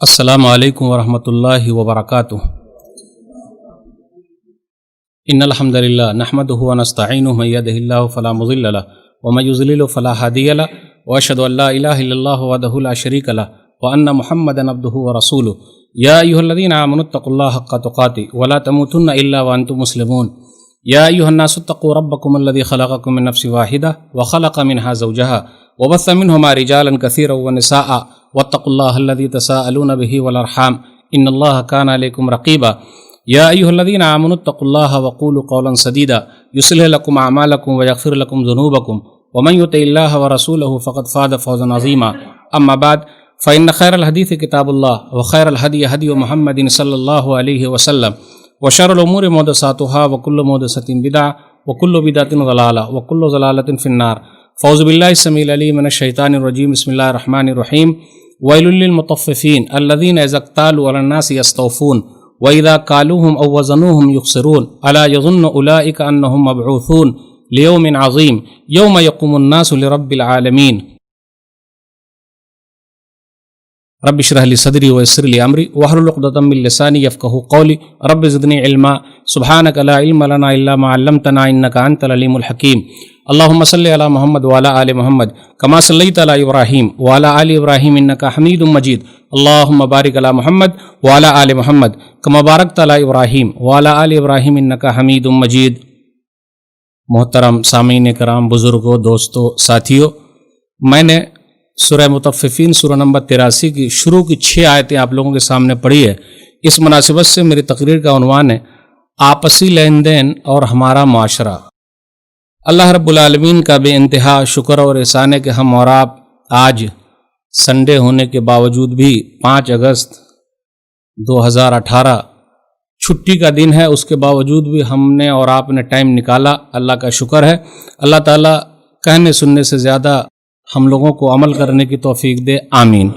السلام علیکم ورحمۃ اللہ وبرکاتہ۔ ان الحمد للہ نحمدہ ونستعینہ من یہدہ اللہ فلا مضل لہ ومن یضلل فلا ہادی لہ واشہد ان لا الہ الا اللہ وحدہ لا شریک لہ وان محمدا عبدہ ورسولہ یا ایھا الذین آمنوا اتقوا اللہ حق تقاتہ ولا تموتن الا وانتم مسلمون یا ایھا الناس اتقوا ربکم الذی خلقکم من نفس واحدہ وخلق منها زوجہا وبث منہما رجالا کثیرا ونساء واتقوا اللہ الذی تساءلون به والارحام ان اللہ کان علیکم رقیبا یا ایھا الذین آمنوا اتقوا اللہ وقولوا قولا سدیدا یصلح لکم اعمالکم ویغفر لکم ذنوبکم ومن یطع اللہ ورسولہ فقد فاز فوزا عظیما اما بعد فإن خیر الحدیث کتاب اللہ وخیر الہدی ہدی محمد صلی اللہ علیہ وسلم وشر الامور محدثاتها وکل محدثۃ بدعۃ وکل بدعۃ ضلالہ وکل ضلالۃ فی النار۔ فاعوذ باللہ السمیع العلیم من الشیطان الرجیم بسم اللہ الرحمن الرحیم۔ ویل للمطففین الذین اذا اکتالوا علی الناس یستوفون واذا کالوہم او وزنوہم یخسرون الا یظن اولئک انہم مبعوثون لیوم عظیم یوم یقوم الناس لرب العالمین۔ رب اشرح لی صدری ویسر لی امری واحلل عقدۃ من لسانی یفقہوا قولی رب زدنی علما سبحانک لا علم لنا الا ما علمتنا انک انت العلیم الحکیم۔ اللہم صلی علی محمد وعلی آل محمد کما صلیت علی ابراہیم وعلی آل ابراہیم انک حمید مجید۔ اللہم بارک علی محمد وعلی آل محمد کما بارکت علی ابراہیم وعلی آل ابراہیم انک حمید مجید۔ محترم سامعین کرام، بزرگوں، دوستوں، ساتھیوں، میں نے سورہ مطففین سورہ نمبر 83 کی شروع کی 6 آیتیں آپ لوگوں کے سامنے پڑھی ہے۔ اس مناسبت سے میری تقریر کا عنوان ہے آپسی لین دین اور ہمارا معاشرہ۔ اللہ رب العالمین کا بے انتہا شکر اور احسان ہے کہ ہم اور آپ آج سنڈے ہونے کے باوجود بھی 5 اگست 2018 چھٹی کا دن ہے، اس کے باوجود بھی ہم نے اور آپ نے ٹائم نکالا، اللہ کا شکر ہے۔ اللہ تعالیٰ کہنے سننے سے زیادہ ہم لوگوں کو عمل کرنے کی توفیق دے، آمین۔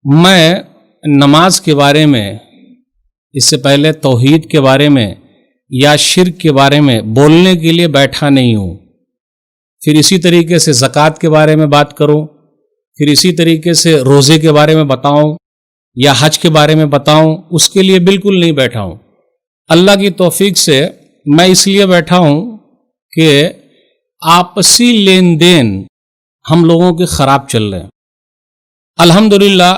میں نماز کے بارے میں، اس سے پہلے توحید کے بارے میں یا شرک کے بارے میں بولنے کے لیے بیٹھا نہیں ہوں۔ پھر اسی طریقے سے زکوٰۃ کے بارے میں بات کروں، پھر اسی طریقے سے روزے کے بارے میں بتاؤں یا حج کے بارے میں بتاؤں، اس کے لیے بالکل نہیں بیٹھا ہوں۔ اللہ کی توفیق سے میں اس لیے بیٹھا ہوں کہ آپسی لین دین ہم لوگوں کے خراب چل رہے ہیں۔ الحمدللہ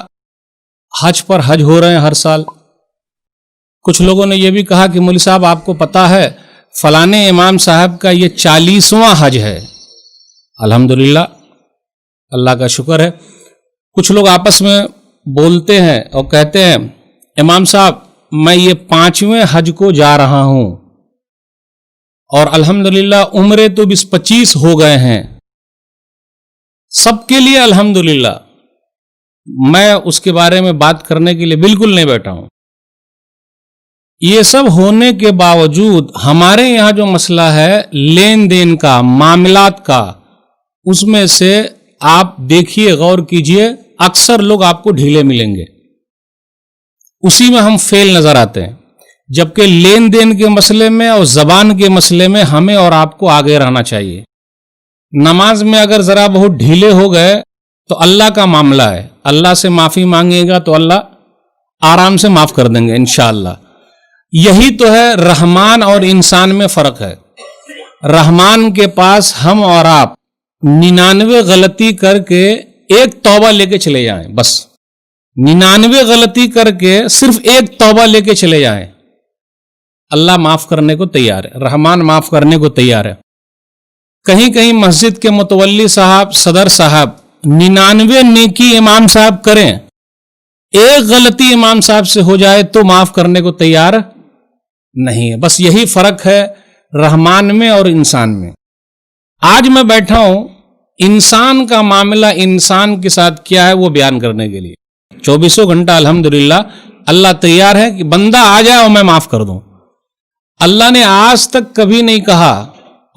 حج پر حج ہو رہے ہیں ہر سال۔ کچھ لوگوں نے یہ بھی کہا کہ مولوی صاحب آپ کو پتہ ہے فلانے امام صاحب کا یہ 40واں حج ہے۔ الحمدللہ اللہ کا شکر ہے۔ کچھ لوگ آپس میں بولتے ہیں اور کہتے ہیں امام صاحب میں یہ 5ویں حج کو جا رہا ہوں، اور الحمدللہ عمرے تو 20-25 ہو گئے ہیں۔ سب کے لیے الحمدللہ، میں اس کے بارے میں بات کرنے کے لیے بالکل نہیں بیٹھا ہوں۔ یہ سب ہونے کے باوجود ہمارے یہاں جو مسئلہ ہے لین دین کا، معاملات کا، اس میں سے آپ دیکھیے، غور کیجئے، اکثر لوگ آپ کو ڈھیلے ملیں گے، اسی میں ہم فیل نظر آتے ہیں۔ جبکہ لین دین کے مسئلے میں اور زبان کے مسئلے میں ہمیں اور آپ کو آگے رہنا چاہیے۔ نماز میں اگر ذرا بہت ڈھیلے ہو گئے تو اللہ کا معاملہ ہے، اللہ سے معافی مانگے گا تو اللہ آرام سے معاف کر دیں گے انشاءاللہ۔ یہی تو ہے رحمان اور انسان میں فرق ہے۔ رحمان کے پاس ہم اور آپ 99 غلطی کر کے ایک توبہ لے کے چلے جائیں، بس 99 غلطی کر کے صرف ایک توبہ لے کے چلے جائیں، اللہ معاف کرنے کو تیار ہے، رحمان معاف کرنے کو تیار ہے۔ کہیں کہیں مسجد کے متولی صاحب، صدر صاحب 99 نیکی امام صاحب کریں، ایک غلطی امام صاحب سے ہو جائے تو معاف کرنے کو تیار نہیں ہے۔ بس یہی فرق ہے رحمان میں اور انسان میں۔ آج میں بیٹھا ہوں انسان کا معاملہ انسان کے ساتھ کیا ہے وہ بیان کرنے کے لیے۔ 24 گھنٹہ الحمدللہ اللہ تیار ہے کہ بندہ آ جائے اور میں معاف کر دوں۔ اللہ نے آج تک کبھی نہیں کہا،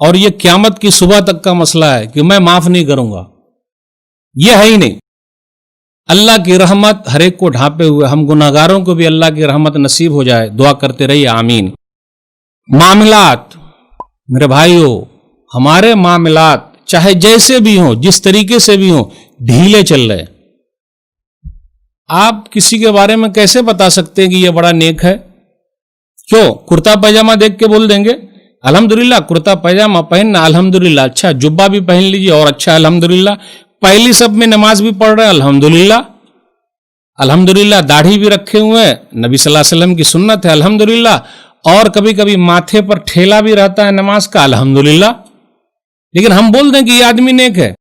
اور یہ قیامت کی صبح تک کا مسئلہ ہے کہ میں معاف نہیں کروں گا، یہ ہے ہی نہیں۔ اللہ کی رحمت ہر ایک کو ڈھانپے ہوئے، ہم گناہگاروں کو بھی اللہ کی رحمت نصیب ہو جائے، دعا کرتے رہیے، آمین۔ معاملات میرے بھائیوں، ہمارے معاملات چاہے جیسے بھی ہوں، جس طریقے سے بھی ہوں، ڈھیلے چل رہے۔ آپ کسی کے بارے میں کیسے بتا سکتے ہیں کہ یہ بڑا نیک ہے؟ کیوں؟ کرتا پائجامہ دیکھ کے بول دیں گے الحمدللہ کرتا پائجامہ پہننا الحمدللہ، اچھا جبہ بھی پہن لیجیے اور اچھا الحمدللہ، پہلی سب میں نماز بھی پڑھ رہے ہیں الحمدللہ، الحمدللہ داڑھی بھی رکھے ہوئے ہیں، نبی صلی اللہ علیہ وسلم کی سنت ہے الحمدللہ، اور کبھی کبھی ماتھے پر ٹھیلا بھی رہتا ہے نماز کا الحمدللہ، لیکن ہم بول دیں کہ یہ آدمی نیک ہے۔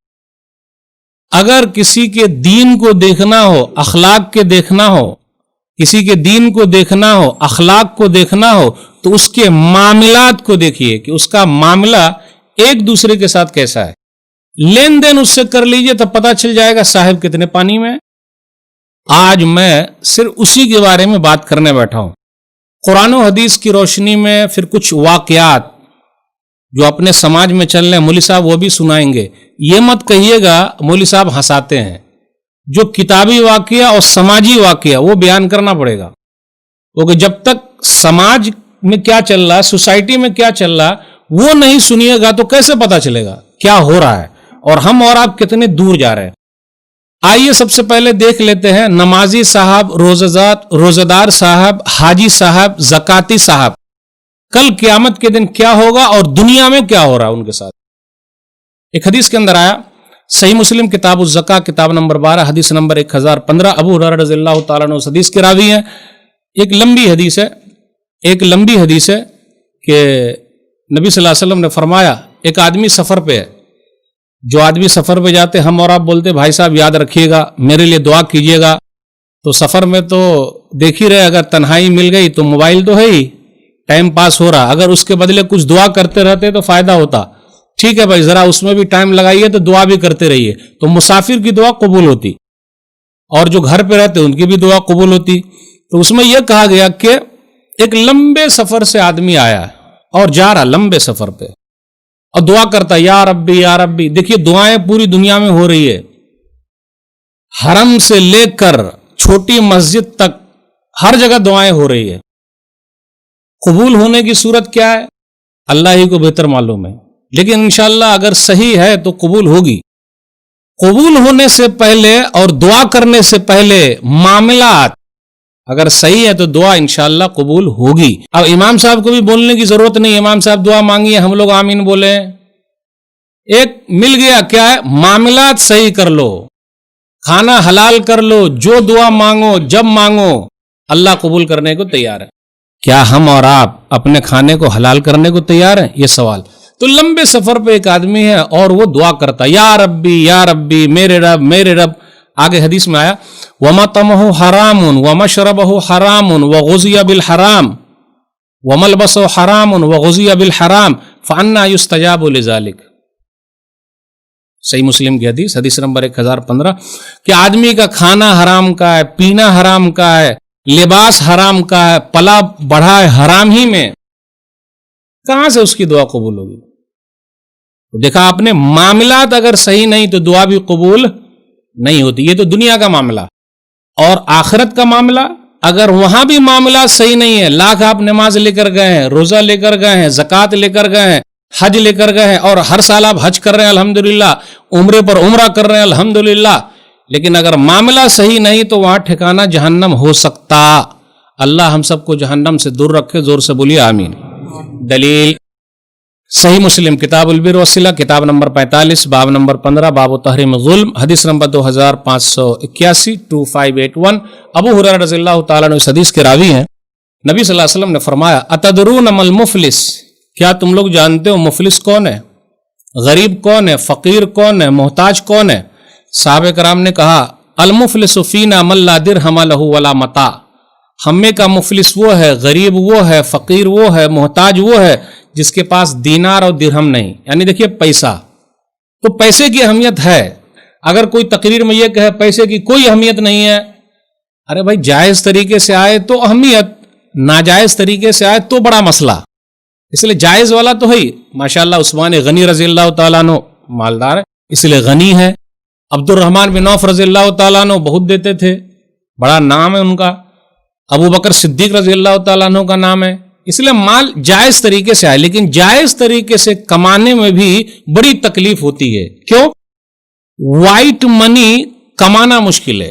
اگر کسی کے دین کو دیکھنا ہو، اخلاق کے دیکھنا ہو، کسی کے دین کو دیکھنا ہو، اخلاق کو دیکھنا ہو، تو اس کے معاملات کو دیکھیے کہ اس کا معاملہ ایک دوسرے کے ساتھ کیسا ہے، لین دین اس سے کر لیجئے تب پتا چل جائے گا صاحب کتنے پانی میں۔ آج میں صرف اسی کے بارے میں بات کرنے بیٹھا ہوں، قرآن و حدیث کی روشنی میں، پھر کچھ واقعات جو اپنے سماج میں چل رہے ہیں، مولوی صاحب وہ بھی سنائیں گے۔ یہ مت کہیے گا مولوی صاحب ہنساتے ہیں، جو کتابی واقعہ اور سماجی واقعہ وہ بیان کرنا پڑے گا، کیونکہ جب تک سماج میں کیا چل رہا ہے، سوسائٹی میں کیا چل رہا ہے وہ نہیں سنیے گا تو کیسے پتا چلے گا کیا ہو رہا ہے اور ہم اور آپ کتنے دور جا رہے ہیں۔ آئیے سب سے پہلے دیکھ لیتے ہیں نمازی صاحب، روزہ دار صاحب، حاجی صاحب، زکاتی صاحب، کل قیامت کے دن کیا ہوگا اور دنیا میں کیا ہو رہا ہے ان کے ساتھ۔ ایک حدیث کے اندر آیا، صحیح مسلم کتاب الزکاہ کتاب نمبر 12 حدیث نمبر 1015، ابو ہریرہ رضی اللہ تعالیٰ عنہ اس حدیث کے راوی ہیں۔ ایک لمبی حدیث ہے کہ نبی صلی اللہ علیہ وسلم نے فرمایا ایک آدمی سفر پہ ہے، جو آدمی سفر پہ جاتے ہم اور آپ بولتے بھائی صاحب یاد رکھیے گا میرے لیے دعا کیجیے گا، تو سفر میں تو دیکھ ہی رہے، اگر تنہائی مل گئی تو موبائل تو ہے ہی، ٹائم پاس ہو رہا، اگر اس کے بدلے کچھ دعا کرتے رہتے تو فائدہ ہوتا۔ ٹھیک ہے بھائی ذرا اس میں بھی ٹائم لگائیے تو دعا بھی کرتے رہیے، تو مسافر کی دعا قبول ہوتی اور جو گھر پہ رہتے ان کی بھی دعا قبول ہوتی۔ تو اس میں یہ کہا گیا کہ ایک لمبے سفر سے آدمی آیا اور جا رہا لمبے سفر پہ اور دعا کرتا یا ربی یا ربی۔ دیکھیے دعائیں پوری دنیا میں ہو رہی ہے، حرم سے لے کر چھوٹی مسجد تک ہر جگہ دعائیں ہو رہی ہے۔ قبول ہونے کی صورت کیا ہے اللہ ہی کو بہتر معلوم ہے، لیکن انشاءاللہ اگر صحیح ہے تو قبول ہوگی۔ قبول ہونے سے پہلے اور دعا کرنے سے پہلے معاملات اگر صحیح ہے تو دعا انشاءاللہ قبول ہوگی۔ اب امام صاحب کو بھی بولنے کی ضرورت نہیں، امام صاحب دعا مانگیے ہم لوگ آمین بولیں، ایک مل گیا کیا ہے، معاملات صحیح کر لو، کھانا حلال کر لو، جو دعا مانگو جب مانگو اللہ قبول کرنے کو تیار ہے۔ کیا ہم اور آپ اپنے کھانے کو حلال کرنے کو تیار ہیں؟ یہ سوال۔ تو لمبے سفر پہ ایک آدمی ہے اور وہ دعا کرتا یا ربی میرے رب میرے رب۔ آگے حدیث میں آیا وَمَطْعَمُهُ حَرَامٌ وَمَشْرَبُهُ حَرَامٌ وَغُذِيَ بِالْحَرَامِ وَمَلْبَسُهُ حَرَامٌ وَغُذِيَ بِالْحَرَامِ فَأَنَّىٰ يُسْتَجَابُ لِذَٰلِكَ۔ صحیح مسلم کی حدیث نمبر 1015 کہ آدمی کا کھانا حرام کا ہے، پینا حرام کا ہے، لباس حرام کا ہے، پلا بڑھا ہے حرام ہی میں، کہاں سے اس کی دعا قبول ہوگی؟ دیکھا آپ نے، معاملات اگر صحیح نہیں تو دعا بھی قبول نہیں ہوتی۔ یہ تو دنیا کا معاملہ، اور آخرت کا معاملہ اگر وہاں بھی معاملات صحیح نہیں ہے، لاکھ آپ نماز لے کر گئے ہیں، روزہ لے کر گئے ہیں، زکوٰۃ لے کر گئے ہیں، حج لے کر گئے ہیں، اور ہر سال آپ حج کر رہے ہیں الحمدللہ، عمرے پر عمرہ کر رہے ہیں الحمدللہ، لیکن اگر معاملہ صحیح نہیں تو وہاں ٹھکانہ جہنم ہو سکتا۔ اللہ ہم سب کو جہنم سے دور رکھے، زور سے بولیے آمین۔ دلیل صحیح مسلم کتاب البر والصلہ کتاب نمبر 45 باب نمبر 15 باب تحریم ظلم حدیث نمبر 2581 2581۔ ابو ہریرہ رضی اللہ تعالیٰ عنہ اس حدیث کے راوی ہیں، نبی صلی اللہ علیہ وسلم نے فرمایا اتدرون ما المفلس، کیا تم لوگ جانتے ہو مفلس کون ہے، غریب کون ہے، فقیر کون ہے، محتاج کون ہے؟ صحابہ کرام نے کہا المفلس فینا من لا درہم لہ ولا متاع، ہم میں کا مفلس وہ ہے، غریب وہ ہے، فقیر وہ ہے، محتاج وہ ہے جس کے پاس دینار اور درہم نہیں، یعنی دیکھیے پیسہ، تو پیسے کی اہمیت ہے۔ اگر کوئی تقریر میں یہ کہے پیسے کی کوئی اہمیت نہیں ہے، ارے بھائی جائز طریقے سے آئے تو اہمیت، ناجائز طریقے سے آئے تو بڑا مسئلہ، اس لیے جائز والا تو ہے۔ ماشاءاللہ عثمان غنی رضی اللہ تعالیٰ عنہ مالدار ہے اس لیے غنی ہے، عبد الرحمن بن عوف رضی اللہ تعالیٰ عنہ بہت دیتے تھے، بڑا نام ہے ان کا، ابو بکر صدیق رضی اللہ تعالیٰ عنہ کا نام ہے، اس لیے مال جائز طریقے سے آئے، لیکن جائز طریقے سے کمانے میں بھی بڑی تکلیف ہوتی ہے۔ کیوں؟ وائٹ منی کمانا مشکل ہے،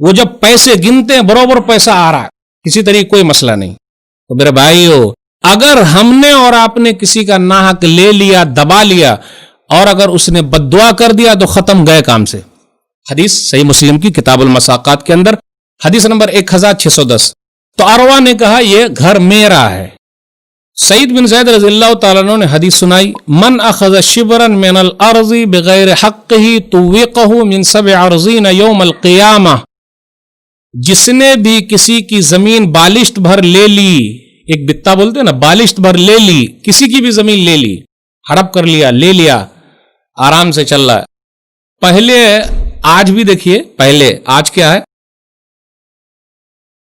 وہ جب پیسے گنتے ہیں بروبر پیسہ آ رہا ہے, کسی طریقے کوئی مسئلہ نہیں. تو میرے بھائیو, اگر ہم نے اور آپ نے کسی کا ناحق لے لیا, دبا لیا, اور اگر اس نے بد دعا کر دیا تو ختم گئے کام سے. حدیث صحیح مسلم کی کتاب المساقات کے اندر حدیث نمبر 1610. تو عروہ نے کہا یہ گھر میرا ہے. سعید بن زید رضی اللہ تعالیٰ عنہ نے حدیث سنائی, من اخذ شبرا من الارض بغیر حقه طوقه من 7 ارضین یوم القیامہ. جس نے بھی کسی کی زمین بالشت بھر لے لی, ایک بتا بولتے ہیں نا, بالشت بھر لے لی, کسی کی بھی زمین لے لی, ہڑپ کر لیا, لے لیا, آرام سے چل رہا ہے. پہلے آج بھی دیکھیے, پہلے آج کیا ہے,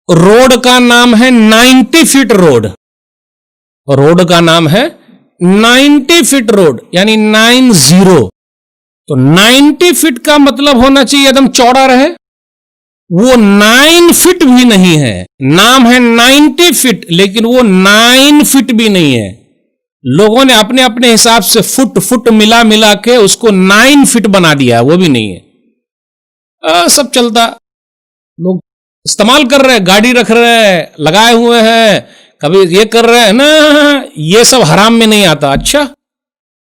روڈ کا نام ہے 90 فٹ روڈ, روڈ کا نام ہے 90 فٹ روڈ, یعنی 90. تو 90 فٹ کا مطلب ہونا چاہیے ایک دم چوڑا رہے, وہ 9 فٹ بھی نہیں ہے. نام ہے 90 فٹ لیکن وہ 9 فٹ بھی نہیں ہے. لوگوں نے اپنے اپنے حساب سے فٹ ملا ملا کے اس کو 9 فٹ بنا دیا, وہ بھی نہیں ہے. سب چلتا, لوگ استعمال کر رہے, گاڑی رکھ رہے, لگائے ہوئے ہیں, کبھی یہ کر رہے ہیں نا, یہ سب حرام میں نہیں آتا. اچھا,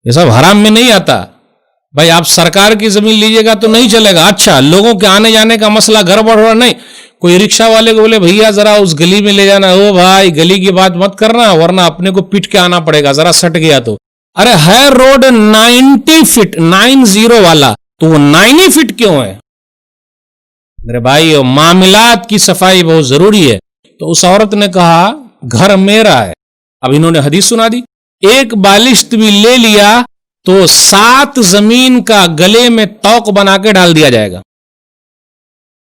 یہ سب حرام میں نہیں آتا بھائی. آپ سرکار کی زمین لیجئے گا تو نہیں چلے گا. اچھا, لوگوں کے آنے جانے کا مسئلہ گڑبڑ ہو رہا, نہیں, کوئی رکشہ والے کو بولے بھیا ذرا اس گلی میں لے جانا, او بھائی گلی کی بات مت کرنا ورنہ اپنے کو پیٹ کے آنا پڑے گا, ذرا سٹ گیا تو. ارے ہے روڈ 90 فٹ 90 والا, تو وہ 9 فٹ کیوں ہے؟ میرے بھائی, معاملات کی صفائی بہت ضروری ہے. تو اس عورت نے کہا گھر میرا ہے. اب انہوں نے حدیث سنا دی, ایک بالشت بھی لے لیا تو 7 زمین کا گلے میں توق بنا کے ڈال دیا جائے گا.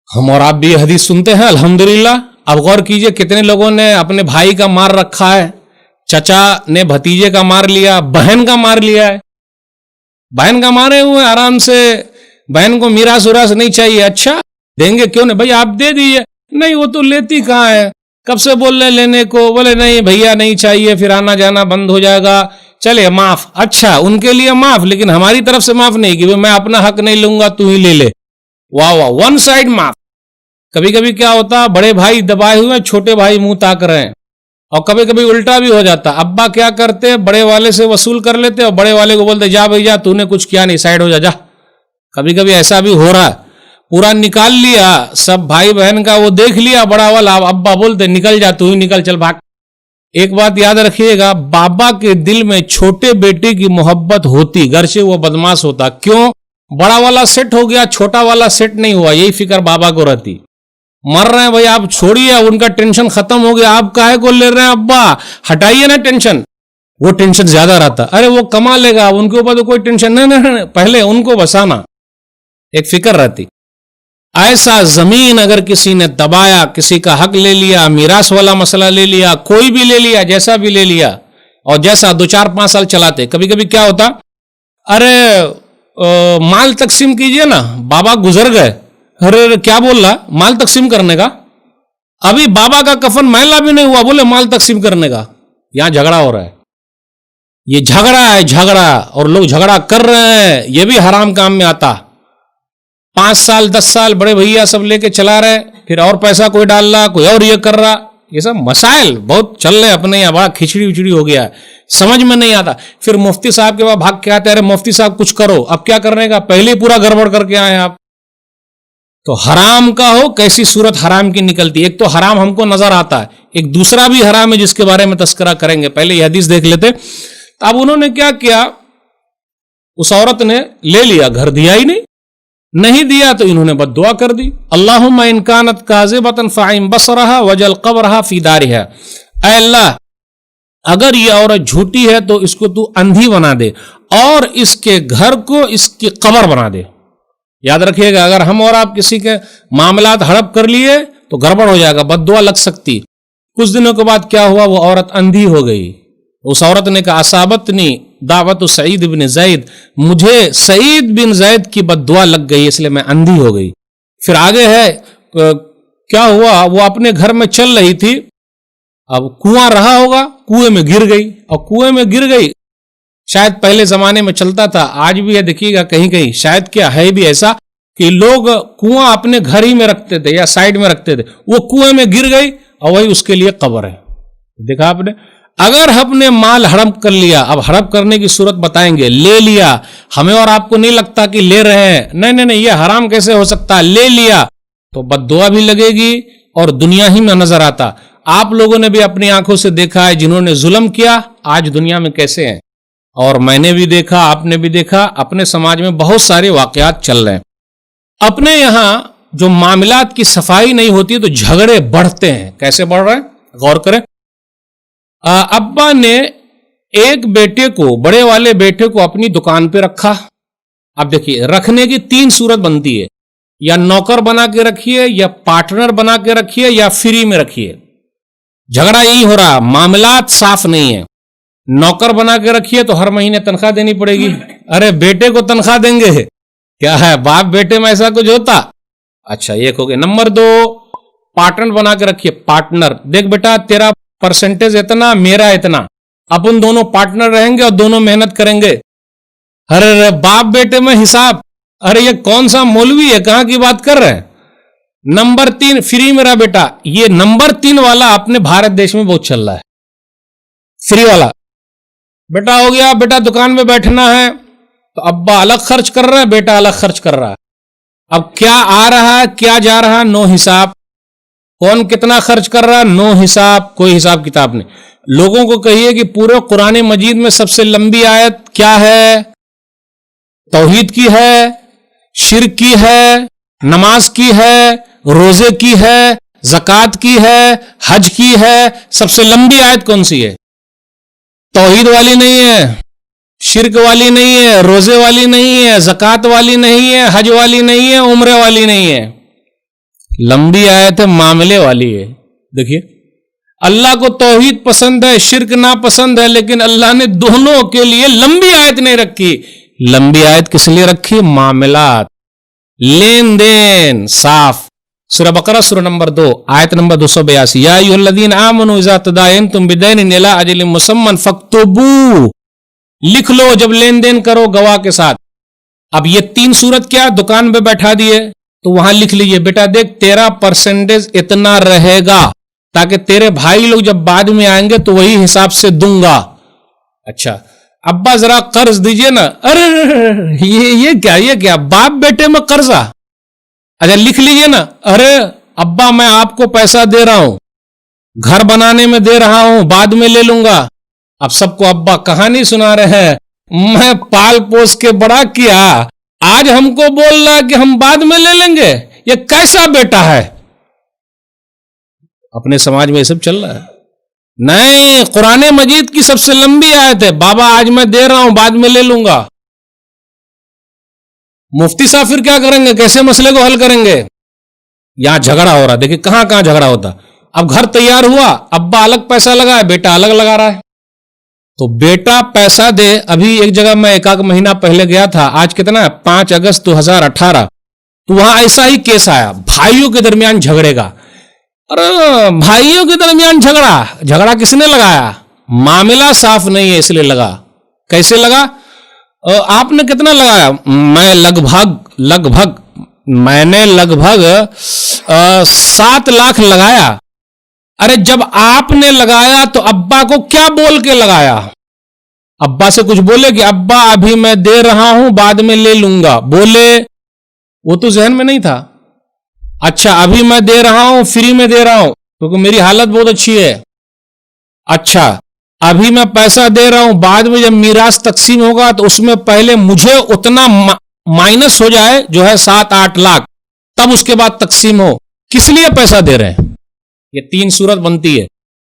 ہم اور آپ بھی یہ حدیث سنتے ہیں الحمدللہ. اب غور کیجئے کتنے لوگوں نے اپنے بھائی کا مار رکھا ہے, چچا نے بھتیجے کا مار لیا, بہن کا مار لیا ہے, بہن کا مارے ہوئے آرام سے, بہن کو میراث وراث نہیں چاہیے. اچھا دیں گے, کیوں نہیں بھائی آپ دے دیجئے. نہیں وہ تو لیتی کہاں ہے, کب سے بول رہے لینے کو, بولے نہیں بھیا نہیں چاہیے, پھر آنا جانا بند ہو جائے گا, چلے معاف. اچھا ان کے لیے معاف, لیکن ہماری طرف سے معاف نہیں کہ میں اپنا حق نہیں لوں گا تو ہی لے لے. واہ واہ, ون سائڈ معاف. کبھی کبھی کیا ہوتا, بڑے بھائی دبائے ہوئے, چھوٹے بھائی منہ تاک رہے ہیں, اور کبھی کبھی الٹا بھی ہو جاتا. ابا کیا کرتے, بڑے والے سے وصول کر لیتے اور بڑے والے کو بولتے جا بھائی جا, تو نے کچھ کیا نہیں, سائڈ ہو جا جا. کبھی کبھی ایسا بھی ہو رہا, پورا نکال لیا سب بھائی بہن کا, وہ دیکھ لیا بڑا والا, ابا بولتے نکل جا, تو ہی نکل, چل بھاگ. ایک بات یاد رکھیے گا, بابا کے دل میں چھوٹے بیٹے کی محبت ہوتی, گرچہ وہ بدماش ہوتا. کیوں؟ بڑا والا سیٹ ہو گیا, چھوٹا والا سیٹ نہیں ہوا, یہی فکر بابا کو رہتی. مر رہے ہیں بھائی آپ چھوڑیے, ان کا ٹینشن ختم ہو گیا, آپ کاہے کو لے رہے ہیں, ابا ہٹائیے نا ٹینشن. وہ ٹینشن زیادہ رہتا, ارے وہ کما لے گا, ان کے اوپر تو کوئی ٹینشن نہیں, پہلے ان کو بسانا, ایک فکر رہتی. ایسا زمین اگر کسی نے دبایا, کسی کا حق لے لیا, میراث والا مسئلہ لے لیا, کوئی بھی لے لیا, جیسا بھی لے لیا, اور جیسا 2-4-5 سال چلاتے. کبھی کبھی کیا ہوتا, ارے مال تقسیم کیجئے نا, بابا گزر گئے, ارے کیا بول رہا, مال تقسیم کرنے کا, ابھی بابا کا کفن میلا بھی نہیں ہوا, بولے مال تقسیم کرنے کا. یہاں جھگڑا ہو رہا ہے, یہ جھگڑا ہے, جھگڑا, اور لوگ جھگڑا کر رہے ہیں, یہ بھی حرام کام میں آتا. 5 سال 10 سال بڑے بھیا سب لے کے چلا رہے, پھر اور پیسہ کوئی ڈال رہا, کوئی اور یہ کر رہا, یہ سب مسائل بہت چل رہے اپنے یہاں, بڑا کھچڑی وچڑی ہو گیا ہے, سمجھ میں نہیں آتا. پھر مفتی صاحب کے بعد بھاگ کے آتے, ارے مفتی صاحب کچھ کرو. اب کیا کرنے کا, پہلے ہی پورا گڑبڑ کر کے آئے آپ. تو حرام کا ہو, کیسی صورت حرام کی نکلتی. ایک تو حرام ہم کو نظر آتا ہے, ایک دوسرا بھی حرام ہے جس کے بارے میں تذکرہ کریں گے. پہلے یہ حدیث دیکھ لیتے. اب انہوں نے کیا کیا, اس عورت نے لے لیا, گھر دیا ہی نہیں دیا تو انہوں نے بد دعا کر دی. اللہم ان کانت کاذبۃ فاعم بصرها وجل قبرها فی دارها, اے اللہ اگر یہ عورت جھوٹی ہے تو اس کو تو اندھی بنا دے اور اس کے گھر کو اس کی قبر بنا دے. یاد رکھیے گا, اگر ہم اور آپ کسی کے معاملات ہڑپ کر لیے تو گڑبڑ ہو جائے گا, بد دعا لگ سکتی. کچھ دنوں کے بعد کیا ہوا, وہ عورت اندھی ہو گئی. اس عورت نے کہا اصابتنی دعوت سعید بن زید, مجھے سعید بن زید کی بد دعا لگ گئی اس لیے میں اندھی ہو گئی. پھر آگے ہے کیا ہوا, وہ اپنے گھر میں چل رہی تھی, اب کنواں رہا ہوگا, کنویں میں گر گئی, اور کنویں میں گر گئی. شاید پہلے زمانے میں چلتا تھا, آج بھی ہے دیکھیے گا کہیں کہیں, شاید کیا ہے بھی ایسا کہ لوگ کنواں اپنے گھر ہی میں رکھتے تھے یا سائڈ میں رکھتے تھے, وہ کنویں میں گر گئی اور وہی اس کے لیے قبر ہے. دیکھا آپ نے, اگر ہم نے مال ہڑپ کر لیا, اب ہڑپ کرنے کی صورت بتائیں گے, لے لیا, ہمیں اور آپ کو نہیں لگتا کہ لے رہے ہیں, نہیں, یہ حرام کیسے ہو سکتا, لے لیا تو بد دعا بھی لگے گی اور دنیا ہی میں نظر آتا. آپ لوگوں نے بھی اپنی آنکھوں سے دیکھا ہے جنہوں نے ظلم کیا آج دنیا میں کیسے ہیں, اور میں نے بھی دیکھا, آپ نے بھی دیکھا, اپنے سماج میں بہت سارے واقعات چل رہے ہیں. اپنے یہاں جو معاملات کی صفائی نہیں ہوتی تو جھگڑے بڑھتے ہیں. کیسے بڑھ رہے ہیں غور کریں. ابا نے ایک بیٹے کو, بڑے والے بیٹے کو اپنی دکان پہ رکھا. اب دیکھیے رکھنے کی 3 صورت بنتی ہے, یا نوکر بنا کے رکھیے, یا پارٹنر بنا کے رکھیے, یا فری میں رکھیے. جھگڑا یہی ہو رہا, معاملات صاف نہیں ہے. نوکر بنا کے رکھیے تو ہر مہینے تنخواہ دینی پڑے گی. ارے بیٹے کو تنخواہ دیں گے, کیا ہے باپ بیٹے میں ایسا کچھ ہوتا. اچھا ایک ہو گیا. نمبر 2 پارٹنر بنا کے رکھیے. پارٹنر, دیکھ بیٹا تیرا پرسنٹیج اتنا, میرا اتنا, اپن دونوں پارٹنر رہیں گے اور دونوں محنت کریں گے. ارے باپ بیٹے میں حساب, ارے یہ کون سا مولوی ہے, کہاں کی بات کر رہے ہیں. نمبر 3 فری میرا بیٹا. یہ نمبر 3 والا اپنے بھارت دیش میں بہت چل رہا ہے, فری والا. بیٹا ہو گیا, بیٹا دکان میں بیٹھنا ہے تو ابا الگ خرچ کر رہا ہے, بیٹا الگ خرچ کر رہا ہے. اب کیا آ رہا ہے کیا جا رہا ہے, نو حساب. کون کتنا خرچ کر رہا ہے, نو حساب, کوئی حساب کتاب نہیں. لوگوں کو کہیے کہ پورے قرآن مجید میں سب سے لمبی آیت کیا ہے, توحید کی ہے, شرک کی ہے, نماز کی ہے, روزے کی ہے, زکوٰۃ کی ہے, حج کی ہے. سب سے لمبی آیت کون سی ہے؟ توحید والی نہیں ہے, شرک والی نہیں ہے, روزے والی نہیں ہے, زکوٰۃ والی نہیں ہے, حج والی نہیں ہے, عمرے والی نہیں ہے. لمبی آیت ہے, معاملے والی ہے. دیکھیے اللہ کو توحید پسند ہے, شرک ناپسند ہے, لیکن اللہ نے دونوں کے لیے لمبی آیت نہیں رکھی. لمبی آیت کس لیے رکھی؟ معاملات, لین دین صاف. سورہ بقرہ سورہ نمبر 2 آیت نمبر 282. یا ایھا الذین آمنوا اذا تداینتم بدین الی اجل مسمى فاکتبوہ, لکھ لو جب لین دین کرو گواہ کے ساتھ. اب یہ 3 صورت کیا, دکان پہ بیٹھا دیے تو وہاں لکھ لیجئے بیٹا دیکھ تیرا پرسنٹیج اتنا رہے گا, تاکہ تیرے بھائی لوگ جب بعد میں آئیں گے تو وہی حساب سے دوں گا. اچھا ابا ذرا قرض دیجئے نا. ارے یہ کیا باپ بیٹے میں قرضہ. اچھا لکھ لیجئے نا, ارے ابا میں آپ کو پیسہ دے رہا ہوں, گھر بنانے میں دے رہا ہوں, بعد میں لے لوں گا. اب سب کو ابا کہانی سنا رہے ہیں, میں پال پوس کے بڑا کیا, آج ہم کو بول رہا کہ ہم بعد میں لے لیں گے. یہ کیسا بیٹا ہے؟ اپنے سماج میں یہ سب چل رہا ہے. نہیں, قرآن مجید کی سب سے لمبی آیت ہے, بابا آج میں دے رہا ہوں بعد میں لے لوں گا. مفتی صاحب پھر کیا کریں گے, کیسے مسئلے کو حل کریں گے؟ یہاں جھگڑا ہو رہا. دیکھیں کہاں جھگڑا ہوتا. اب گھر تیار ہوا, ابا الگ پیسہ لگا ہے, بیٹا الگ لگا رہا ہے. تو بیٹا پیسہ دے. ابھی ایک جگہ میں ایک مہینہ پہلے گیا تھا, آج کتنا ہے 5 اگست 2018, تو وہاں ایسا ہی کیس آیا, بھائیوں کے درمیان جھگڑے گا. ارے بھائیوں کے درمیان جھگڑا کس نے لگایا؟ معاملہ صاف نہیں ہے اس لیے لگا. کیسے لگا؟ آپ نے کتنا لگایا؟ میں لگ بھگ 7 لاکھ لگایا. ارے جب آپ نے لگایا تو ابا کو کیا بول کے لگایا؟ ابا سے کچھ بولے کہ ابا ابھی میں دے رہا ہوں بعد میں لے لوں گا, بولے؟ وہ تو ذہن میں نہیں تھا. اچھا ابھی میں دے رہا ہوں, فری میں دے رہا ہوں کیونکہ میری حالت بہت اچھی ہے. اچھا ابھی میں پیسہ دے رہا ہوں, بعد میں جب میراث تقسیم ہوگا تو اس میں پہلے مجھے اتنا مائنس ہو جائے جو ہے 7-8 لاکھ, تب اس کے بعد تقسیم ہو. کس لیے پیسہ دے رہے ہیں؟ یہ 3 صورت بنتی ہے.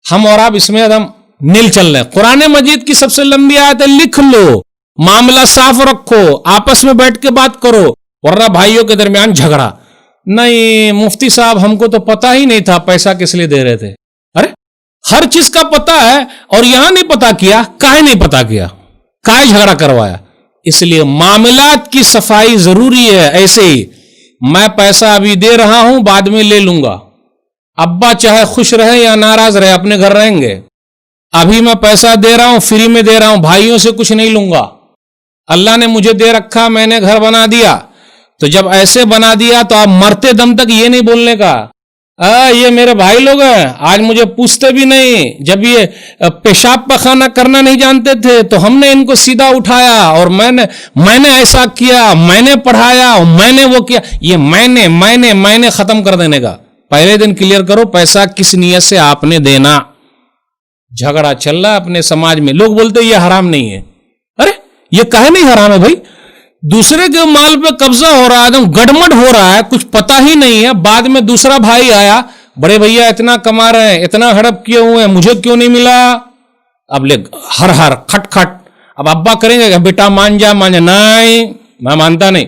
ہم اور آپ اس میں ہم نیل چل رہے ہیں. قرآن مجید کی سب سے لمبی آیت ہے, لکھ لو, معاملہ صاف رکھو, آپس میں بیٹھ کے بات کرو, ورنہ بھائیوں کے درمیان جھگڑا. نہیں مفتی صاحب ہم کو تو پتا ہی نہیں تھا پیسہ کس لیے دے رہے تھے. ارے ہر چیز کا پتا ہے اور یہاں نہیں پتا کیا, کاہے نہیں پتا کیا, کاہے جھگڑا کروایا؟ اس لیے معاملات کی صفائی ضروری ہے. ایسے ہی میں پیسہ ابھی دے رہا ہوں بعد میں لے لوں گا, ابا چاہے خوش رہے یا ناراض رہے اپنے گھر رہیں گے. ابھی میں پیسہ دے رہا ہوں, فری میں دے رہا ہوں, بھائیوں سے کچھ نہیں لوں گا. اللہ نے مجھے دے رکھا, میں نے گھر بنا دیا, تو جب ایسے بنا دیا تو آپ مرتے دم تک یہ نہیں بولنے کا یہ میرے بھائی لوگ ہیں آج مجھے پوچھتے بھی نہیں، جب یہ پیشاب پخانہ کرنا نہیں جانتے تھے تو ہم نے ان کو سیدھا اٹھایا اور میں نے ایسا کیا، میں نے پڑھایا اور میں نے وہ کیا. یہ میں نے ختم کر دینے کا. پہلے دن کلیئر کرو پیسہ کس نیت سے آپ نے دینا. جھگڑا چل رہا ہے اپنے سماج میں، لوگ بولتے یہ حرام نہیں ہے. ارے یہ کہے نہیں حرام ہے بھائی، دوسرے کے مال پہ قبضہ ہو رہا ہے، گڑمٹ ہو رہا ہے، کچھ پتہ ہی نہیں ہے. بعد میں دوسرا بھائی آیا، بڑے بھیا اتنا کما رہے ہیں، اتنا ہڑپ کیے ہوئے ہیں، مجھے کیوں نہیں ملا؟ اب لے ہر کھٹ کھٹ. اب ابا کریں گے کہ بیٹا مان جا، نہیں میں مانتا نہیں،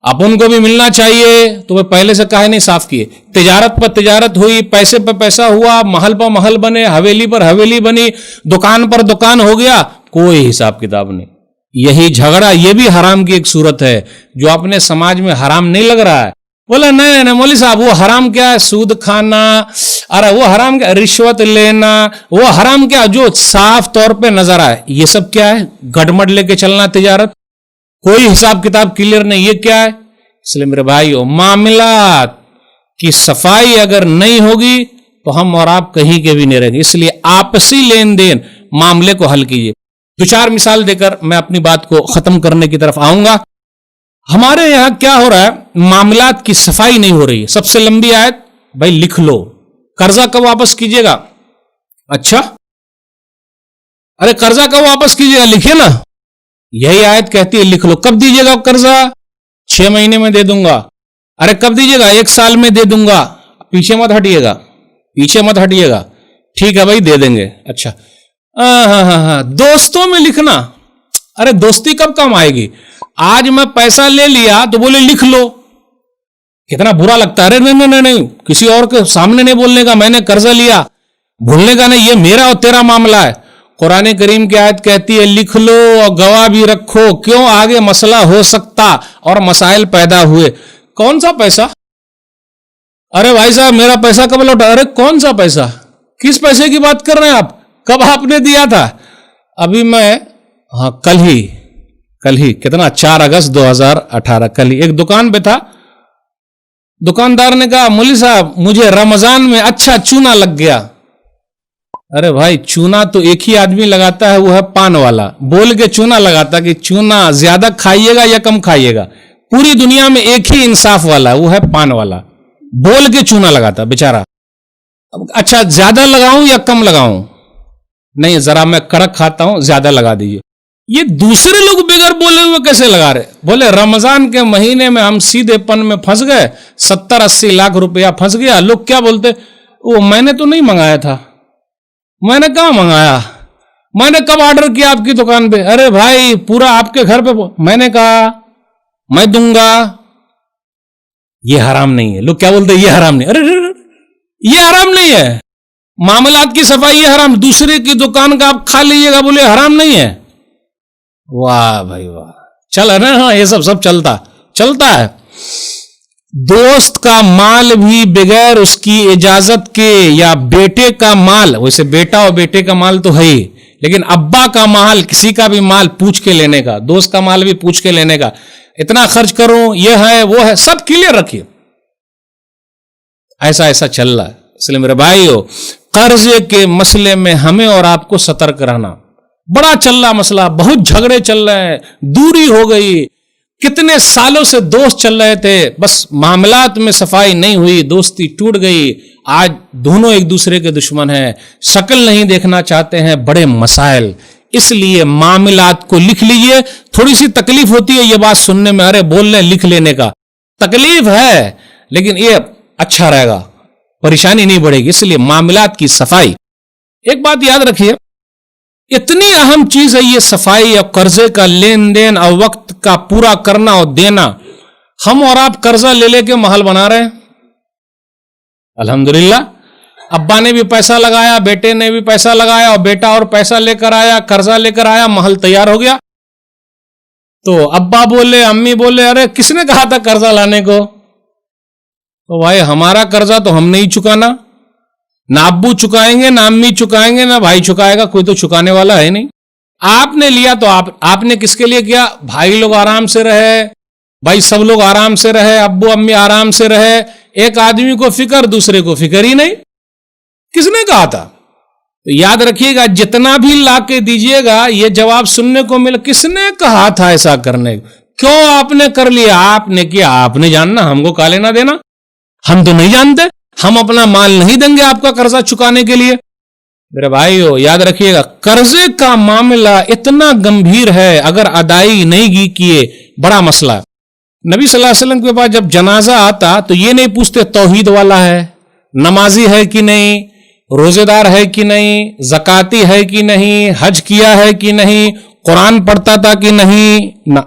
اپن کو بھی ملنا چاہیے. تو وہ پہلے سے کہے نہیں صاف کیے. تجارت پر تجارت ہوئی، پیسے پہ پیسہ ہوا، محل پر محل بنے، حویلی پر حویلی بنی، دکان پر دکان ہو گیا، کوئی حساب کتاب نہیں. یہی جھگڑا یہ بھی حرام کی ایک صورت ہے جو اپنے سماج میں حرام نہیں لگ رہا ہے. بولا نہیں مولوی صاحب وہ حرام کیا ہے؟ سود کھانا، ارے وہ حرام کیا؟ رشوت لینا، وہ حرام کیا جو صاف طور پہ نظر آئے. یہ سب کیا ہے؟ گڑمڑ لے کے چلنا تجارت، کوئی حساب کتاب کلیئر نہیں. یہ کیا ہے؟ اس لیے میرے بھائیو معاملات کی صفائی اگر نہیں ہوگی تو ہم اور آپ کہیں کے بھی نہیں رہیں گے. اس لیے آپسی لین دین معاملے کو حل کیجیے. دو چار مثال دے کر میں اپنی بات کو ختم کرنے کی طرف آؤں گا. ہمارے یہاں کیا ہو رہا ہے؟ معاملات کی صفائی نہیں ہو رہی ہے. سب سے لمبی آیت بھائی لکھ لو، قرضہ کب واپس کیجیے گا؟ اچھا ارے قرضہ کب واپس کیجیے گا؟ لکھیے نا، یہی آیت کہتی ہے لکھ لو. کب دیجیے گا قرضہ؟ 6 مہینے میں دے دوں گا. ارے کب دیجیے گا؟ 1 سال میں دے دوں گا. پیچھے مت ہٹیے گا. ٹھیک ہے بھائی دے دیں گے. اچھا ہاں دوستوں میں لکھنا. ارے دوستی کب کام آئے گی؟ آج میں پیسہ لے لیا تو بولے لکھ لو. کتنا برا لگتا ہے. ارے نہیں کسی اور کے سامنے نہیں بولنے کا میں نے قرضہ لیا، بھولنے کا نہیں، یہ میرا اور تیرا معاملہ ہے. قرآن کریم کی آیت کہتی ہے لکھ لو اور گواہ بھی رکھو. کیوں؟ آگے مسئلہ ہو سکتا اور مسائل پیدا ہوئے. کون سا پیسہ؟ ارے بھائی صاحب میرا پیسہ کب لوٹا؟ ارے کون سا پیسہ؟ کس پیسے کی بات کر رہے ہیں آپ؟ کب آپ نے دیا تھا؟ ابھی میں کل ہی کتنا 4 اگست 2018 کل ہی ایک دکان پہ تھا. دکاندار نے کہا مولوی صاحب مجھے رمضان میں اچھا چونا لگ گیا. ارے بھائی چونا تو ایک ہی آدمی لگاتا ہے، وہ ہے پان والا. بول کے چونا لگاتا کہ چونا زیادہ کھائیے گا یا کم کھائیے گا. پوری دنیا میں ایک ہی انصاف والا ہے، وہ ہے پان والا. بول کے چونا لگاتا بیچارہ. اچھا زیادہ لگاؤں یا کم لگاؤں؟ نہیں ذرا میں کڑک کھاتا ہوں، زیادہ لگا دیجیے. یہ دوسرے لوگ بغیر بولے ہوئے کیسے لگا رہے؟ بولے رمضان کے مہینے میں ہم سیدھے پن میں پھنس گئے، 70-80 لاکھ روپیہ پھنس گیا. لوگ کیا بولتے؟ وہ میں نے تو نہیں منگایا تھا. میں نے کہاں منگایا؟ میں نے کب آرڈر کیا آپ کی دکان پہ؟ ارے بھائی پورا آپ کے گھر پہ میں نے کہا میں دوں گا. یہ حرام نہیں ہے. لوگ کیا بولتے؟ یہ حرام نہیں. ارے یہ حرام نہیں ہے. معاملات کی صفائی یہ حرام. دوسرے کی دکان کا آپ کھا لیجیے گا، بولے حرام نہیں ہے. واہ بھائی واہ، چل رہا ہاں یہ سب چلتا ہے. دوست کا مال بھی بغیر اس کی اجازت کے، یا بیٹے کا مال، ویسے بیٹا اور بیٹے کا مال تو ہے ہی، لیکن ابا کا مال، کسی کا بھی مال پوچھ کے لینے کا، دوست کا مال بھی پوچھ کے لینے کا. اتنا خرچ کروں، یہ ہے وہ ہے، سب کلیئر رکھیے. ایسا چل رہا ہے. اس لیے میرے بھائیو قرضے کے مسئلے میں ہمیں اور آپ کو سترک رہنا. بڑا چل رہا مسئلہ، بہت جھگڑے چل رہے ہیں، دوری ہو گئی. کتنے سالوں سے دوست چل رہے تھے، بس معاملات میں صفائی نہیں ہوئی، دوستی ٹوٹ گئی. آج دونوں ایک دوسرے کے دشمن ہیں، شکل نہیں دیکھنا چاہتے ہیں. بڑے مسائل. اس لیے معاملات کو لکھ لیجئے. تھوڑی سی تکلیف ہوتی ہے یہ بات سننے میں، ارے بول لیں لکھ لینے کا تکلیف ہے، لیکن یہ اچھا رہے گا، پریشانی نہیں بڑھے گی. اس لیے معاملات کی صفائی. ایک بات یاد رکھیے، اتنی اہم چیز ہے یہ صفائی اور قرضے کا لین دین اور وقت کا پورا کرنا اور دینا. ہم اور آپ قرضہ لے کے محل بنا رہے ہیں. الحمدللہ ابا نے بھی پیسہ لگایا، بیٹے نے بھی پیسہ لگایا، اور بیٹا اور پیسہ لے کر آیا، قرضہ لے کر آیا، محل تیار ہو گیا. تو ابا بولے، امی بولے ارے کس نے کہا تھا قرضہ لانے کو؟ تو بھائی ہمارا قرضہ تو ہم نہیں چکانا، نہ ابو چکائیں گے، نہ امی چکائیں گے، نہ بھائی چکائے گا، کوئی تو چکانے والا ہے نہیں. آپ نے لیا تو آپ نے کس کے لیے کیا؟ بھائی لوگ آرام سے رہے، بھائی سب لوگ آرام سے رہے، ابو امی آرام سے رہے، ایک آدمی کو فکر، دوسرے کو فکر ہی نہیں، کس نے کہا تھا؟ تو یاد رکھیے گا، جتنا بھی لا کے دیجیے گا یہ جواب سننے کو مل، کس نے کہا تھا ایسا کرنے، کیوں آپ نے کر لیا، آپ نے کیا، آپ نے جاننا، ہم کو کا لینا دینا، ہم تو نہیں جانتے، ہم اپنا مال نہیں دیں گے آپ کا قرضہ چکانے کے لیے۔ میرے بھائیو یاد رکھیے گا، قرضے کا معاملہ اتنا گمبھیر ہے، اگر ادائی نہیں کیے بڑا مسئلہ۔ نبی صلی اللہ علیہ وسلم کے پاس جب جنازہ آتا تو یہ نہیں پوچھتے توحید والا ہے، نمازی ہے کہ نہیں، روزے دار ہے کہ نہیں، زکاتی ہے کہ نہیں، حج کیا ہے کہ نہیں، قرآن پڑھتا تھا کہ نہیں، نہ،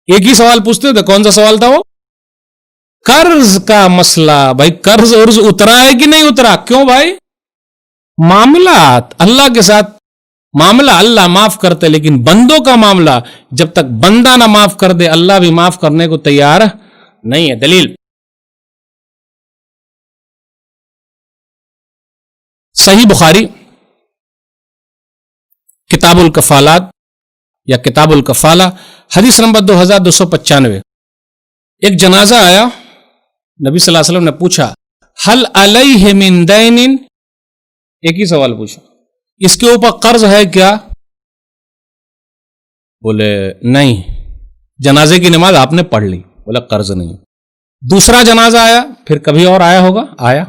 ایک ہی سوال پوچھتے تھے، کون سا سوال تھا وہ؟ قرض کا مسئلہ۔ بھائی قرض ارض اترا ہے کہ نہیں اترا؟ کیوں بھائی؟ معاملات اللہ کے ساتھ، معاملہ اللہ معاف کرتے، لیکن بندوں کا معاملہ جب تک بندہ نہ معاف کر دے اللہ بھی معاف کرنے کو تیار نہیں ہے۔ دلیل صحیح بخاری کتاب الکفالات یا کتاب الکفالہ، حدیث نمبر 2295۔ ایک جنازہ آیا، نبی صلی اللہ علیہ وسلم نے پوچھا حل علیہ من دین، ایک ہی سوال پوچھا، اس کے اوپر قرض ہے کیا؟ بولے نہیں۔ جنازے کی نماز آپ نے پڑھ لی، بولے قرض نہیں۔ دوسرا جنازہ آیا، پھر کبھی اور آیا ہوگا، آیا،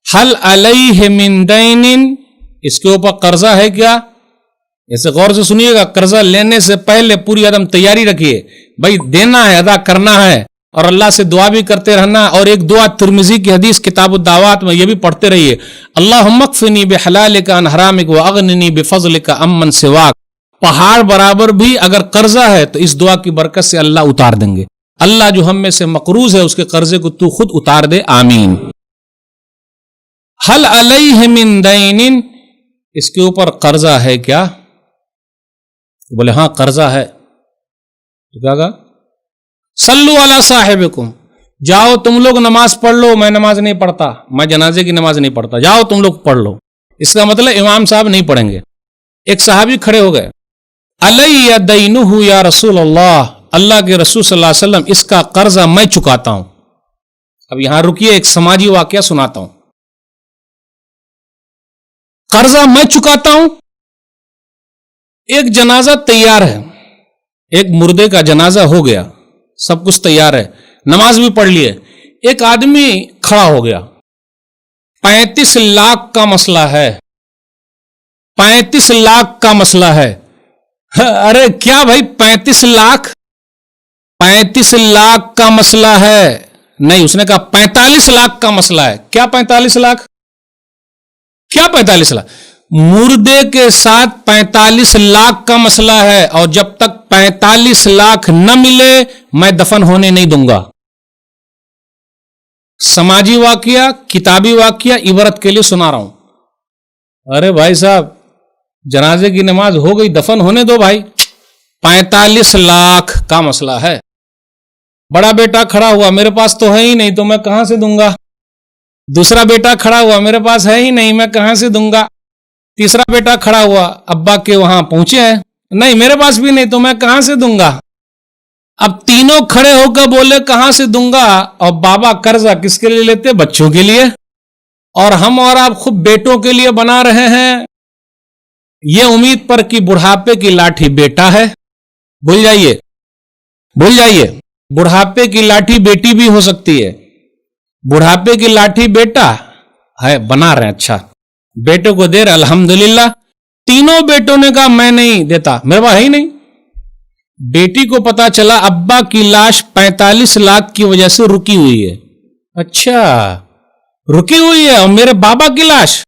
حل علیہ من دین، اس کے اوپر قرضہ ہے کیا؟ ایسے غور سے سنیے گا، قرضہ لینے سے پہلے پوری عدم تیاری رکھیے، بھائی دینا ہے، ادا کرنا ہے، اور اللہ سے دعا بھی کرتے رہنا۔ اور ایک دعا ترمذی کی حدیث کتاب الدعوات میں یہ بھی پڑھتے رہیے، اللہم اکفنی بحلالک عن حرامک واغننی بفضلک عمن سواک۔ پہاڑ برابر بھی اگر قرضہ ہے تو اس دعا کی برکت سے اللہ اتار دیں گے، اللہ جو ہم میں سے مقروض ہے اس کے قرضے کو تو خود اتار دے، آمین۔ حل علیہ من دین، اس کے اوپر قرضہ ہے کیا؟ بولے ہاں قرضہ ہے، تو کیا کہا؟ صلو علی صاحبکم، جاؤ تم لوگ نماز پڑھ لو، میں نماز نہیں پڑھتا، میں جنازے کی نماز نہیں پڑھتا، جاؤ تم لوگ پڑھ لو۔ اس کا مطلب امام صاحب نہیں پڑھیں گے۔ ایک صحابی کھڑے ہو گئے، علی دینہ یا رسول اللہ، اللہ کے رسول صلی اللہ علیہ وسلم اس کا قرضہ میں چکاتا ہوں۔ اب یہاں رکیے، ایک سماجی واقعہ سناتا ہوں۔ قرضہ میں چکاتا ہوں، ایک جنازہ تیار ہے، ایک مردے کا جنازہ ہو گیا، سب کچھ تیار ہے، نماز بھی پڑھ لی ہے، ایک آدمی کھڑا ہو گیا، 35 لاکھ کا مسئلہ ہے، 35 لاکھ کا مسئلہ ہے۔ ارے کیا بھائی 35 لاکھ؟ 35 لاکھ کا مسئلہ ہے؟ نہیں، اس نے کہا 45 لاکھ کا مسئلہ ہے۔ کیا 45 لاکھ؟ کیا 45 لاکھ؟ مردے کے ساتھ 45 لاکھ کا مسئلہ ہے، اور جب تک 45 لاکھ نہ ملے میں دفن ہونے نہیں دوں گا۔ سماجی واقعہ، کتابی واقعہ، عبرت کے لیے سنا رہا ہوں۔ ارے بھائی صاحب جنازے کی نماز ہو گئی، دفن ہونے دو بھائی، 45 لاکھ کا مسئلہ ہے۔ بڑا بیٹا کھڑا ہوا، میرے پاس تو ہے ہی نہیں تو میں کہاں سے دوں گا۔ دوسرا بیٹا کھڑا ہوا، میرے پاس ہے ہی نہیں میں کہاں سے دوں گا۔ تیسرا بیٹا کھڑا ہوا، ابا کے وہاں پہنچے ہیں، نہیں میرے پاس بھی نہیں تو میں کہاں سے دوں گا۔ اب تینوں کھڑے ہو کر بولے کہاں سے دوں گا، اور بابا قرضہ کس کے لیے لیتے؟ بچوں کے لیے، اور ہم اور آپ خود بیٹوں کے لیے بنا رہے ہیں، یہ امید پر کہ بڑھاپے کی لاٹھی بیٹا ہے۔ بھول جائیے، بھول جائیے، بڑھاپے کی لاٹھی بیٹی بھی ہو سکتی ہے، بڑھاپے کی لاٹھی بیٹا ہے، بنا رہے ہیں، اچھا بیٹے کو دے رہے الحمدللہ۔ تینوں بیٹوں نے کہا میں نہیں دیتا، میرے پاس ہے ہی نہیں۔ بیٹی کو پتا چلا ابا کی لاش 45 لاکھ کی وجہ سے رکی ہوئی ہے۔ اچھا رکی ہوئی ہے، اور میرے بابا کی لاش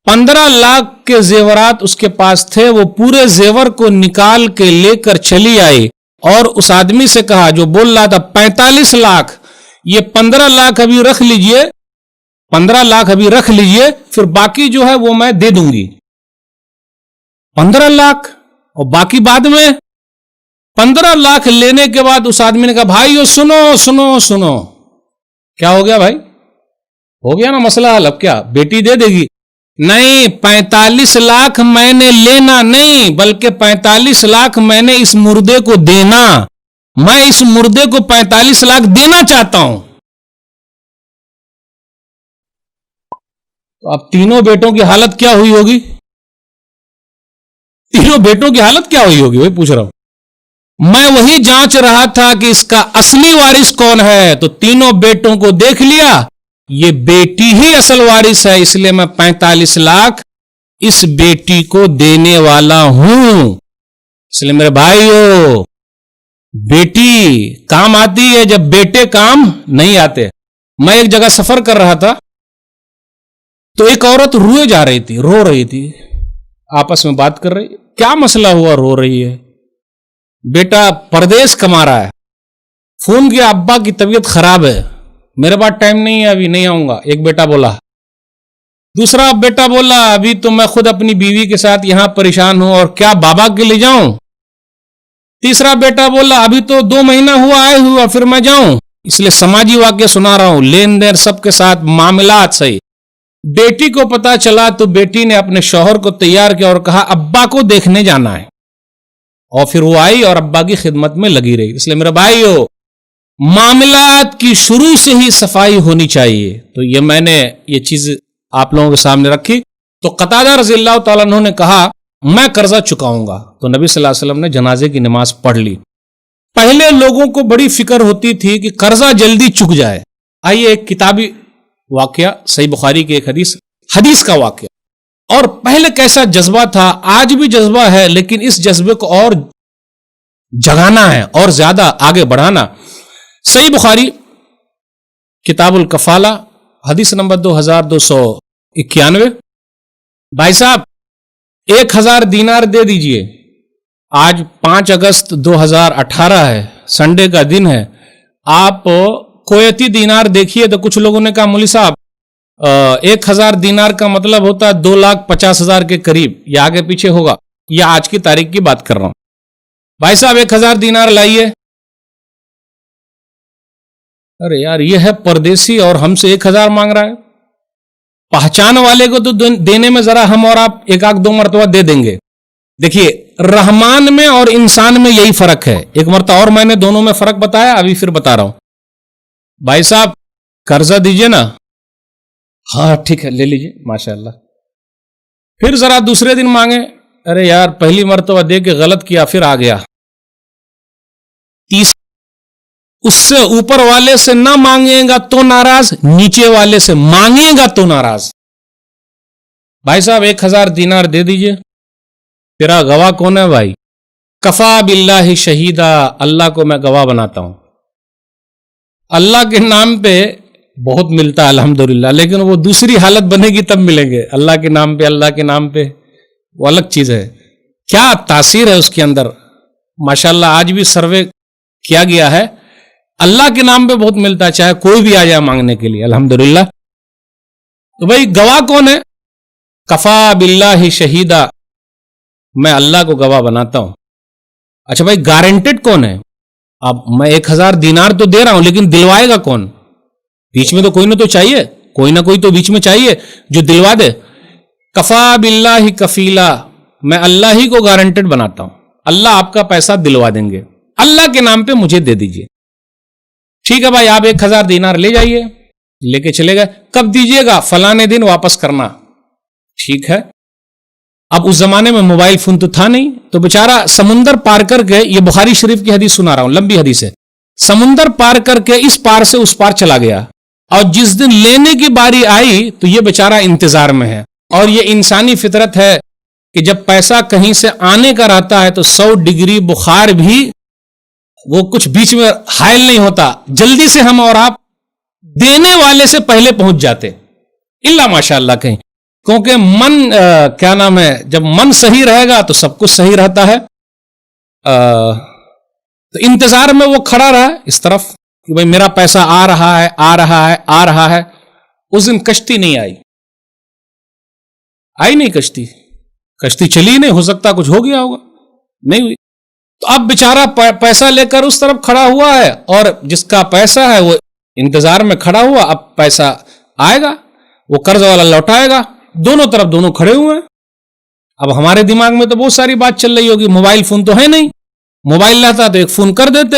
15 لاکھ کے زیورات اس کے پاس تھے، وہ پورے زیور کو نکال کے لے کر چلی آئی، اور اس آدمی سے کہا جو بول رہا تھا 45 لاکھ، یہ 15 لاکھ ابھی رکھ لیجئے، 15 لاکھ ابھی رکھ لیجئے، پھر باقی جو ہے وہ میں دے دوں گی۔ 15 لاکھ اور باقی بعد میں۔ 15 لاکھ لینے کے بعد اس آدمی نے کہا بھائیو سنو سنو سنو، کیا ہو گیا بھائی؟ ہو گیا نا مسئلہ حل، اب کیا بیٹی دے دے گی؟ نہیں، 45 لاکھ میں نے لینا نہیں، بلکہ 45 لاکھ میں نے اس مردے کو دینا۔ میں اس مردے کو 45 لاکھ دینا چاہتا ہوں. تو اب تینوں بیٹوں کی حالت کیا ہوئی ہوگی؟ تینوں بیٹوں کی حالت کیا ہوئی ہوگی وہی پوچھ رہا ہوں. میں وہی جانچ رہا تھا کہ اس کا اصلی وارث کون ہے، تو تینوں بیٹوں کو دیکھ لیا، یہ بیٹی ہی اصل وارث ہے، اس لیے میں 45 لاکھ اس بیٹی کو دینے والا ہوں. اس لیے میرے بھائیو، بیٹی کام آتی ہے جب بیٹے کام نہیں آتے. میں ایک جگہ سفر کر رہا تھا تو ایک عورت روئے جا رہی تھی، رو رہی تھی، آپس میں بات کر رہی. کیا مسئلہ ہوا رو رہی ہے؟ بیٹا پردیس کما رہا ہے، فون کیا ابا کی طبیعت خراب ہے، میرے پاس ٹائم نہیں ہے، ابھی نہیں آؤں گا. ایک بیٹا بولا. دوسرا بیٹا بولا ابھی تو میں خود اپنی بیوی کے ساتھ یہاں پریشان ہوں، اور کیا بابا کے لے جاؤں؟ تیسرا بیٹا بولا ابھی تو 2 مہینہ ہوا آئے ہوا، پھر میں جاؤں. اس لیے سماجی واقعہ سنا رہا ہوں، لین دین سب کے ساتھ معاملات صحیح. بیٹی کو پتا چلا تو بیٹی نے اپنے شوہر کو تیار کیا اور کہا ابا کو دیکھنے جانا ہے، اور پھر وہ آئی اور ابا کی خدمت میں لگی رہی. اس لیے میرے بھائیو، معاملات کی شروع سے ہی صفائی ہونی چاہیے. تو یہ میں نے یہ چیز آپ لوگوں کے سامنے رکھی. تو قتادہ رضی اللہ تعالیٰ عنہ نے کہا میں قرضہ چکاؤں گا. تو نبی صلی اللہ علیہ وسلم نے جنازے کی نماز پڑھ لی. پہلے لوگوں کو بڑی فکر ہوتی تھی کہ قرضہ جلدی چک جائے. آئیے ایک کتابی واقعہ، صحیح بخاری کی ایک حدیث کا واقعہ. اور پہلے کیسا جذبہ تھا، آج بھی جذبہ ہے، لیکن اس جذبے کو اور جگانا ہے اور زیادہ آگے بڑھانا. صحیح بخاری کتاب الکفالہ حدیث نمبر 2291. بھائی صاحب 1000 دینار دے دیجئے. آج 5 اگست 2018 ہے، سنڈے کا دن ہے. آپ کویتی دینار دیکھیے تو کچھ لوگوں نے کہا مولوی صاحب 1000 دینار کا مطلب ہوتا ہے 2,50,000 کے قریب، یا آگے پیچھے ہوگا، یا آج کی تاریخ کی بات کر رہا ہوں. بھائی صاحب 1000 دینار لائیے. ارے یار یہ ہے پردیسی اور ہم سے 1000 مانگ رہا ہے. پہچان والے کو تو دینے میں ذرا ہم اور آپ 1-2 مرتبہ دے دیں گے. دیکھیے رحمان میں اور انسان میں یہی فرق ہے. ایک مرتبہ اور میں نے دونوں میں فرق بتایا، ابھی پھر بتا رہا ہوں. بھائی صاحب قرضہ دیجئے نا. ہاں ٹھیک ہے لے لیجئے، ماشاء اللہ. پھر ذرا دوسرے دن مانگے، ارے یار پہلی مرتبہ دے کے غلط کیا، پھر آ گیا. اس سے اوپر والے سے نہ مانگے گا تو ناراض، نیچے والے سے مانگے گا تو ناراض. بھائی صاحب 1000 دینار دے دیجئے. تیرا گواہ کون ہے بھائی؟ کفا باللہ شہیدہ، اللہ کو میں گواہ بناتا ہوں. اللہ کے نام پہ بہت ملتا ہے الحمدللہ، لیکن وہ دوسری حالت بنے گی تب ملیں گے. اللہ کے نام پہ، اللہ کے نام پہ وہ الگ چیز ہے. کیا تاثیر ہے اس کے اندر. ماشاءاللہ آج بھی سروے کیا گیا ہے، اللہ کے نام پہ بہت ملتا ہے، چاہے کوئی بھی آ جائے مانگنے کے لیے الحمدللہ. تو بھائی گواہ کون ہے؟ کفا باللہ شہیدہ، میں اللہ کو گواہ بناتا ہوں. اچھا بھائی گارنٹیڈ کون ہے؟ اب میں 1000 دینار تو دے رہا ہوں، لیکن دلوائے گا کون؟ بیچ میں تو کوئی نہ تو چاہیے، کوئی نہ کوئی تو بیچ میں چاہیے جو دلوا دے. کفا باللہ کفیلا، میں اللہ ہی کو گارنٹیڈ بناتا ہوں، اللہ آپ کا پیسہ دلوا دیں گے، اللہ کے نام پہ مجھے دے دیجئے. ٹھیک ہے بھائی آپ 1000 دینار لے جائیے. لے کے چلے گئے. کب دیجئے گا؟ فلانے دن واپس کرنا. ٹھیک ہے. اب اس زمانے میں موبائل فون تو تھا نہیں، تو بیچارہ سمندر پار کر کے، یہ بخاری شریف کی حدیث سنا رہا ہوں، لمبی حدیث ہے، سمندر پار کر کے اس پار سے اس پار چلا گیا. اور جس دن لینے کی باری آئی تو یہ بیچارہ انتظار میں ہے. اور یہ انسانی فطرت ہے کہ جب پیسہ کہیں سے آنے کا رہتا ہے تو 100 ڈگری بخار بھی وہ کچھ بیچ میں حائل نہیں ہوتا، جلدی سے ہم اور آپ دینے والے سے پہلے پہنچ جاتے، اللہ ماشاء اللہ کہیں. کیونکہ من کیا نام ہے، جب من صحیح رہے گا تو سب کچھ صحیح رہتا ہے. تو انتظار میں وہ کھڑا رہا اس طرف کہ بھئی میرا پیسہ آ رہا ہے آ رہا ہے آ رہا ہے. اس دن کشتی نہیں آئی نہیں کشتی چلی نہیں، ہو سکتا کچھ ہو گیا ہوگا، نہیں ہوئی. تو اب بیچارہ پیسہ لے کر اس طرف کھڑا ہوا ہے، اور جس کا پیسہ ہے وہ انتظار میں کھڑا ہوا. اب پیسہ آئے گا، وہ قرض والا لوٹائے گا. دونوں طرف دونوں کھڑے ہوئے ہیں. اب ہمارے دماغ میں تو بہت ساری بات چل رہی ہوگی، موبائل فون تو ہے نہیں، موبائل رہتا تو ایک فون کر دیتے،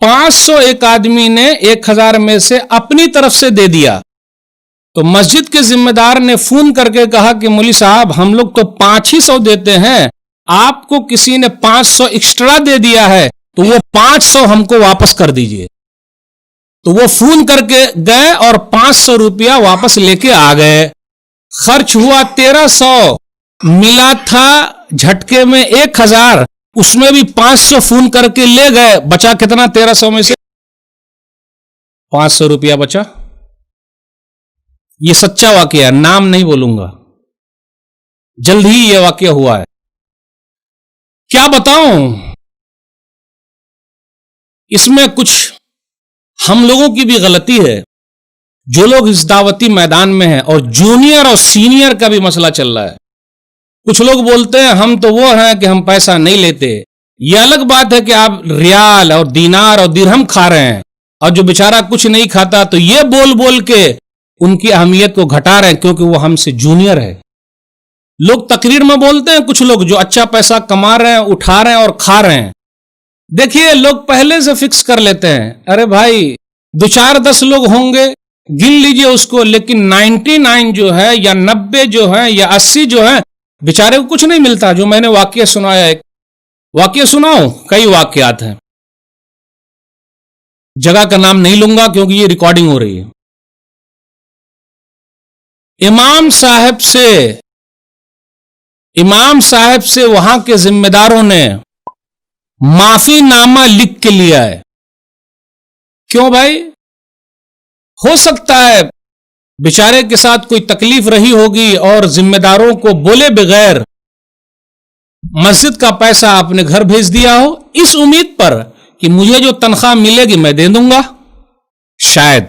500 ایک آدمی نے 1000 میں سے اپنی طرف سے دے دیا. تو مسجد کے ذمہ دار نے فون کر کے کہا کہ مولوی صاحب ہم لوگ تو 500 دیتے ہیں, آپ کو کسی نے 500 ایکسٹرا دے دیا ہے تو وہ 500 ہم کو واپس کر دیجئے. تو وہ فون کر کے گئے اور 500 روپیہ واپس لے کے آ گئے. خرچ ہوا 1300, ملا تھا جھٹکے میں 1000, اس میں بھی 500 فون کر کے لے گئے. بچا کتنا 1300 میں سے؟ 500 روپیہ بچا. یہ سچا واقعہ ہے, نام نہیں بولوں گا, جلد ہی یہ واقعہ ہوا ہے. کیا بتاؤں, اس میں کچھ ہم لوگوں کی بھی غلطی ہے. جو لوگ اس دعوتی میدان میں ہیں, اور جونیئر اور سینئر کا بھی مسئلہ چل رہا ہے. کچھ لوگ بولتے ہیں ہم تو وہ ہیں کہ ہم پیسہ نہیں لیتے. یہ الگ بات ہے کہ آپ ریال اور دینار اور درہم کھا رہے ہیں, اور جو بیچارہ کچھ نہیں کھاتا تو یہ بول بول کے ان کی اہمیت کو گھٹا رہے ہیں کیونکہ وہ ہم سے جونیئر ہے. لوگ تقریر میں بولتے ہیں کچھ لوگ جو اچھا پیسہ کما رہے ہیں, اٹھا رہے ہیں اور کھا رہے ہیں. دیکھیے لوگ پہلے سے فکس کر لیتے ہیں, ارے بھائی 2-4-10 لوگ ہوں گے, گن لیجئے اس کو, لیکن 99 جو ہے یا 90 جو ہے یا 80 جو ہے بیچارے کو کچھ نہیں ملتا. جو میں نے واقعہ سنایا, ایک واقعہ سناؤں, کئی واقعات ہیں, جگہ کا نام نہیں لوں گا کیونکہ یہ ریکارڈنگ ہو رہی ہے. امام صاحب سے وہاں کے ذمہ داروں نے معافی نامہ لکھ کے لیا ہے. کیوں بھائی؟ ہو سکتا ہے بیچارے کے ساتھ کوئی تکلیف رہی ہوگی اور ذمہ داروں کو بولے بغیر مسجد کا پیسہ اپنے گھر بھیج دیا ہو, اس امید پر کہ مجھے جو تنخواہ ملے گی میں دے دوں گا. شاید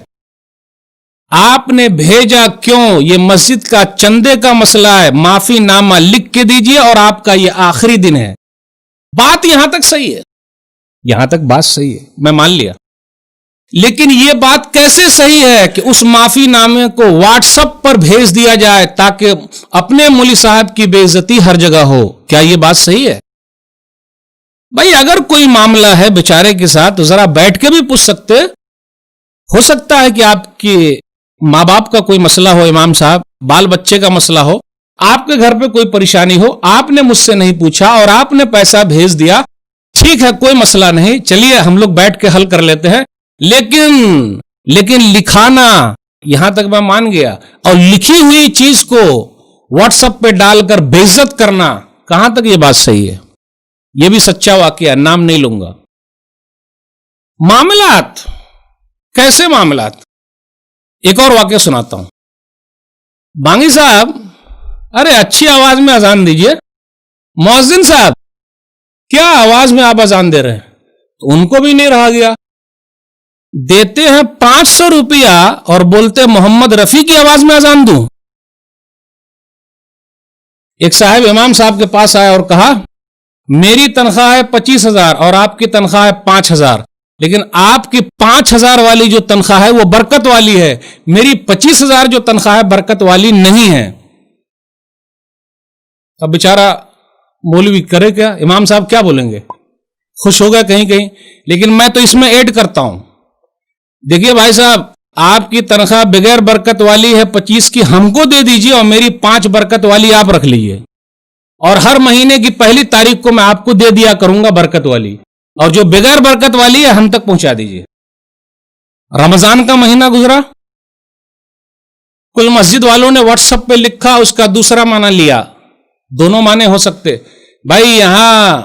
آپ نے بھیجا کیوں, یہ مسجد کا چندے کا مسئلہ ہے. معافی نامہ لکھ کے دیجئے اور آپ کا یہ آخری دن ہے. بات یہاں تک صحیح ہے, یہاں تک بات صحیح ہے, میں مان لیا. لیکن یہ بات کیسے صحیح ہے کہ اس معافی نامے کو واٹس ایپ پر بھیج دیا جائے تاکہ اپنے مولوی صاحب کی بے عزتی ہر جگہ ہو؟ کیا یہ بات صحیح ہے؟ بھائی اگر کوئی معاملہ ہے بیچارے کے ساتھ تو ذرا بیٹھ کے بھی پوچھ سکتے. ہو سکتا ہے کہ آپ کے ماں باپ کا کوئی مسئلہ ہو, امام صاحب بال بچے کا مسئلہ ہو, آپ کے گھر پہ کوئی پریشانی ہو, آپ نے مجھ سے نہیں پوچھا اور آپ نے پیسہ بھیج دیا. ٹھیک ہے, کوئی مسئلہ نہیں, چلیے ہم لوگ بیٹھ کے حل کر لیتے ہیں. لیکن لکھانا, یہاں تک میں مان گیا, اور لکھی ہوئی چیز کو واٹس ایپ پہ ڈال کر بے عزت کرنا, کہاں تک یہ بات صحیح ہے؟ یہ بھی سچا واقعہ, نام نہیں لوں گا. معاملات, کیسے معاملات؟ ایک اور واقعہ سناتا ہوں. بانگی صاحب, ارے اچھی آواز میں اذان دیجئے. مؤذن صاحب, کیا آواز میں آپ اذان دے رہے ہیں؟ تو ان کو بھی نہیں رہا گیا. دیتے ہیں 500 روپیہ اور بولتے محمد رفیع کی آواز میں اذان دوں. ایک صاحب امام صاحب کے پاس آیا اور کہا میری تنخواہ ہے 25,000 اور آپ کی تنخواہ ہے 5,000, لیکن آپ کی 5,000 والی جو تنخواہ ہے وہ برکت والی ہے, میری 25,000 جو تنخواہ ہے برکت والی نہیں ہے. اب بیچارہ مولوی کرے کیا؟ امام صاحب کیا بولیں گے؟ خوش ہو گئے کہیں, لیکن میں تو اس میں ایڈ کرتا ہوں. دیکھیے بھائی صاحب, آپ کی تنخواہ بغیر برکت والی ہے 25 کی, ہم کو دے دیجئے اور میری 5 برکت والی آپ رکھ لیجئے, اور ہر مہینے کی پہلی تاریخ کو میں آپ کو دے دیا کروں گا برکت والی, اور جو بغیر برکت والی ہے ہم تک پہنچا دیجئے. رمضان کا مہینہ گزرا, کل مسجد والوں نے واٹس ایپ پہ لکھا, اس کا دوسرا معنی لیا. دونوں معنی ہو سکتے. بھائی یہاں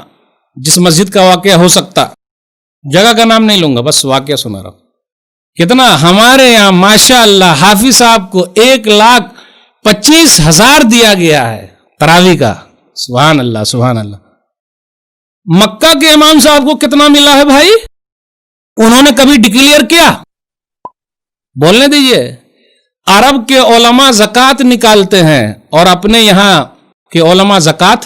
جس مسجد کا واقعہ ہو سکتا, جگہ کا نام نہیں لوں گا, بس واقعہ سنا رہا ہوں. کتنا ہمارے یہاں ماشاء اللہ حافظ صاحب کو 1,25,000 دیا گیا ہے تراویح کا. سبحان اللہ سبحان اللہ. مکہ کے امام صاحب کو کتنا ملا ہے بھائی؟ انہوں نے کبھی ڈکلیئر کیا؟ بولنے دیجئے. عرب کے علماء زکات نکالتے ہیں اور اپنے یہاں کے علماء زکات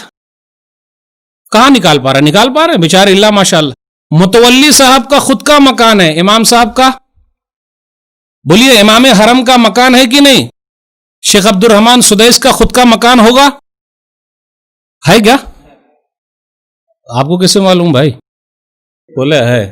کہاں نکال پا رہے ہیں بیچارے, اللہ ماشاء اللہ. متولی صاحب کا خود کا مکان ہے, امام صاحب کا بولیے امام حرم کا مکان ہے کہ نہیں؟ شیخ عبد الرحمن سدیس کا خود کا مکان ہوگا, ہے کیا؟ آپ کو کیسے معلوم بھائی؟ بولے ہے.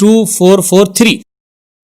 2443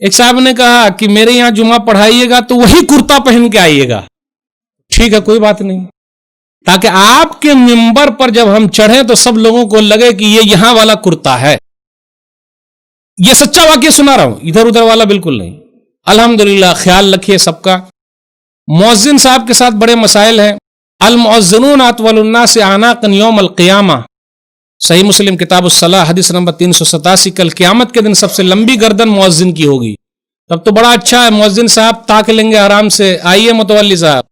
ایک صاحب نے کہا کہ میرے یہاں جمعہ پڑھائیے گا تو وہی کرتا پہن کے آئیے گا. ٹھیک ہے، کوئی بات نہیں، تاکہ آپ کے منبر پر جب ہم چڑھیں تو سب لوگوں کو لگے کہ یہ یہاں والا کرتا ہے. یہ سچا واقعہ سنا رہا ہوں، ادھر ادھر والا بالکل نہیں. الحمدللہ، خیال رکھیے سب کا. مؤذن صاحب کے ساتھ بڑے مسائل ہیں. المؤذنون اطول الناس اعناقا یوم القیامہ، صحیح مسلم کتاب الصلاۃ حدیث نمبر 387. کل قیامت کے دن سب سے لمبی گردن مؤذن کی ہوگی. تب تو بڑا اچھا ہے، مؤذن صاحب تاک لیں گے آرام سے. آئیے متولی صاحب،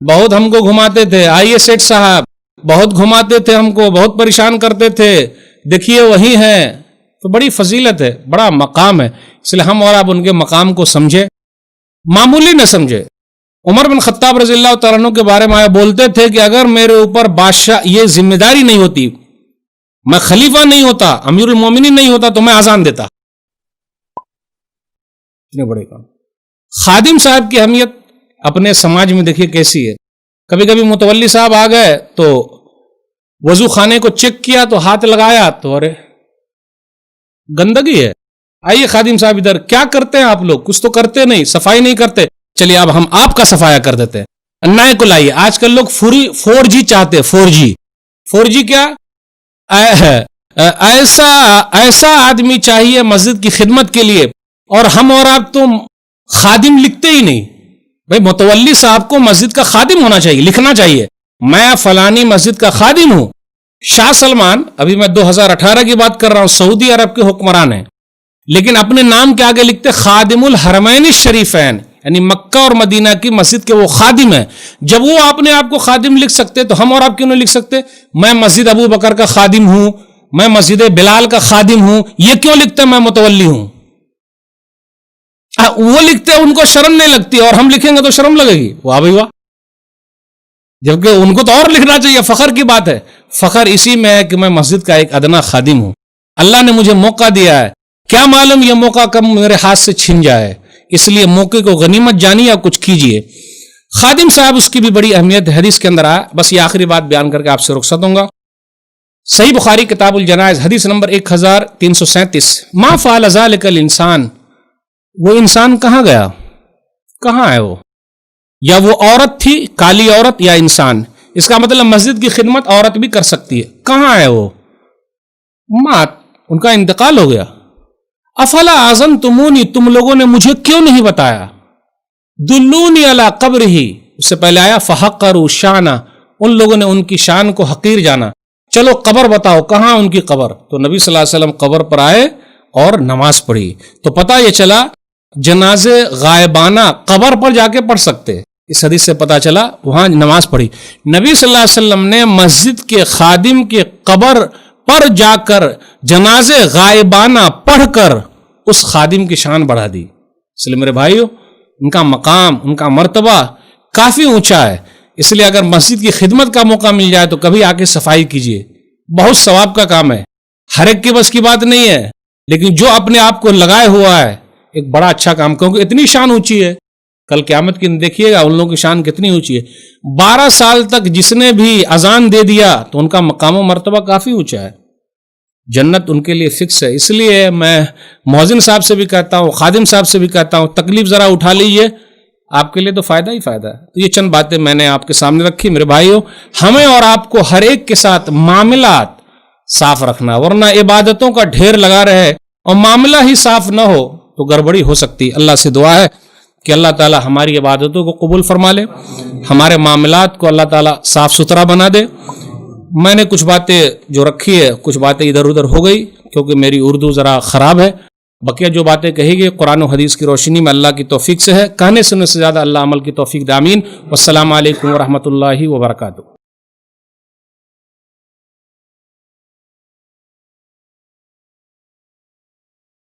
بہت ہم کو گھماتے تھے. آئیے سیٹ صاحب، بہت گھماتے تھے ہم کو، بہت پریشان کرتے تھے. دیکھیے وہی ہیں. تو بڑی فضیلت ہے، بڑا مقام ہے. اس لیے ہم اور آپ ان کے مقام کو سمجھے، معمولی نہ سمجھے. عمر بن خطاب رضی اللہ تعالیٰ عنہ کے بارے میں بولتے تھے کہ اگر میرے اوپر بادشاہ یہ ذمہ داری نہیں ہوتی، میں خلیفہ نہیں ہوتا، امیر المومنین نہیں ہوتا، تو میں اذان دیتا. اتنے بڑے کام. خادم صاحب کی اہمیت اپنے سماج میں دیکھیے کیسی ہے. کبھی کبھی متولی صاحب آ گئے تو وضو خانے کو چیک کیا تو ہاتھ لگایا تو ارے گندگی ہے. آئیے خادم صاحب ادھر، کیا کرتے ہیں آپ لوگ؟ کچھ تو کرتے نہیں، صفائی نہیں کرتے. چلیے اب ہم آپ کا صفایا کر دیتے ہیں. نئے کو لائیے. آج کل لوگ 4G چاہتے. 4G کیا؟ ایسا آدمی چاہیے مسجد کی خدمت کے لیے. اور ہم اور آپ تو خادم لکھتے ہی نہیں. بھائی متولی صاحب کو مسجد کا خادم ہونا چاہیے، لکھنا چاہیے میں فلانی مسجد کا خادم ہوں. شاہ سلمان، ابھی میں 2018 کی بات کر رہا ہوں، سعودی عرب کے حکمران ہیں، لیکن اپنے نام کے آگے لکھتے خادم الحرمین الشریفین، یعنی مکہ اور مدینہ کی مسجد کے وہ خادم ہیں. جب وہ اپنے آپ کو خادم لکھ سکتے تو ہم اور آپ کیوں نہیں لکھ سکتے؟ میں مسجد ابو بکر کا خادم ہوں، میں مسجد بلال کا خادم ہوں. یہ کیوں لکھتے میں متولی ہوں؟ وہ لکھتے ان کو شرم نہیں لگتی، اور ہم لکھیں گے تو شرم لگے گی. واہ بھائی واہ. جبکہ ان کو تو اور لکھنا چاہیے. فخر کی بات ہے. فخر اسی میں ہے کہ میں مسجد کا ایک ادنا خادم ہوں. اللہ نے مجھے موقع دیا ہے، کیا معلوم یہ موقع کب میرے ہاتھ سے چھن جائے. اس لیے موقع کو غنیمت جانیے اور کچھ کیجیے. خادم صاحب، اس کی بھی بڑی اہمیت حدیث کے اندر آیا. بس یہ آخری بات بیان کر کے آپ سے رخصت ہوں گا. صحیح بخاری کتاب الجنائز حدیث نمبر 1337. ما فعل ذلک الانسان، وہ انسان کہاں گیا؟ کہاں ہے وہ؟ یا وہ عورت تھی، کالی عورت، یا انسان. اس کا مطلب مسجد کی خدمت عورت بھی کر سکتی ہے. کہاں ہے وہ؟ مات، ان کا انتقال ہو گیا. افلا اذنتمونی، تم لوگوں نے مجھے کیوں نہیں بتایا؟ دلونی علی قبرہ، اس سے پہلے آیا فحقروا شانہ، ان لوگوں نے ان کی شان کو حقیر جانا. چلو قبر بتاؤ، کہاں ان کی قبر؟ تو نبی صلی اللہ علیہ وسلم قبر پر آئے اور نماز پڑھی. تو پتہ یہ چلا جنازے غائبانہ قبر پر جا کے پڑھ سکتے. اس حدیث سے پتہ چلا وہاں نماز پڑھی. نبی صلی اللہ علیہ وسلم نے مسجد کے خادم کے قبر پر جا کر جنازے غائبانہ پڑھ کر اس خادم کی شان بڑھا دی. اس لیے میرے بھائیو، ان کا مقام، ان کا مرتبہ کافی اونچا ہے. اس لیے اگر مسجد کی خدمت کا موقع مل جائے تو کبھی آ کے صفائی کیجیے. بہت ثواب کا کام ہے. ہر ایک کی بس کی بات نہیں ہے، لیکن جو اپنے آپ کو لگائے ہوا ہے ایک بڑا اچھا کام، کیونکہ اتنی شان اونچی ہے. کل قیامت کی دیکھیے گا ان لوگوں کی شان کتنی اونچی ہے. 12 سال تک جس نے بھی اذان دے دیا تو ان کا مقام و مرتبہ کافی اونچا ہے. جنت ان کے لیے فکس ہے. اس لیے میں مؤذن صاحب سے بھی کہتا ہوں، خادم صاحب سے بھی کہتا ہوں، تکلیف ذرا اٹھا لیجئے، آپ کے لیے تو فائدہ ہی فائدہ ہے. تو یہ چند باتیں میں نے آپ کے سامنے رکھی. میرے بھائیوں، ہمیں اور آپ کو ہر ایک کے ساتھ معاملات صاف رکھنا، ورنہ عبادتوں کا ڈھیر لگا رہے اور معاملہ ہی صاف نہ ہو تو گڑبڑی ہو سکتی. اللہ سے دعا ہے کہ اللہ تعالی ہماری عبادتوں کو قبول فرما لے، ہمارے معاملات کو اللہ تعالی صاف ستھرا بنا دے. میں نے کچھ باتیں جو رکھی ہے، کچھ باتیں ادھر ادھر ہو گئی کیونکہ میری اردو ذرا خراب ہے. بقیہ جو باتیں کہی گئی قرآن و حدیث کی روشنی میں اللہ کی توفیق سے ہے. کہنے سننے سے زیادہ اللہ عمل کی توفیق دے. آمین. والسلام علیکم ورحمۃ اللہ وبرکاتہ.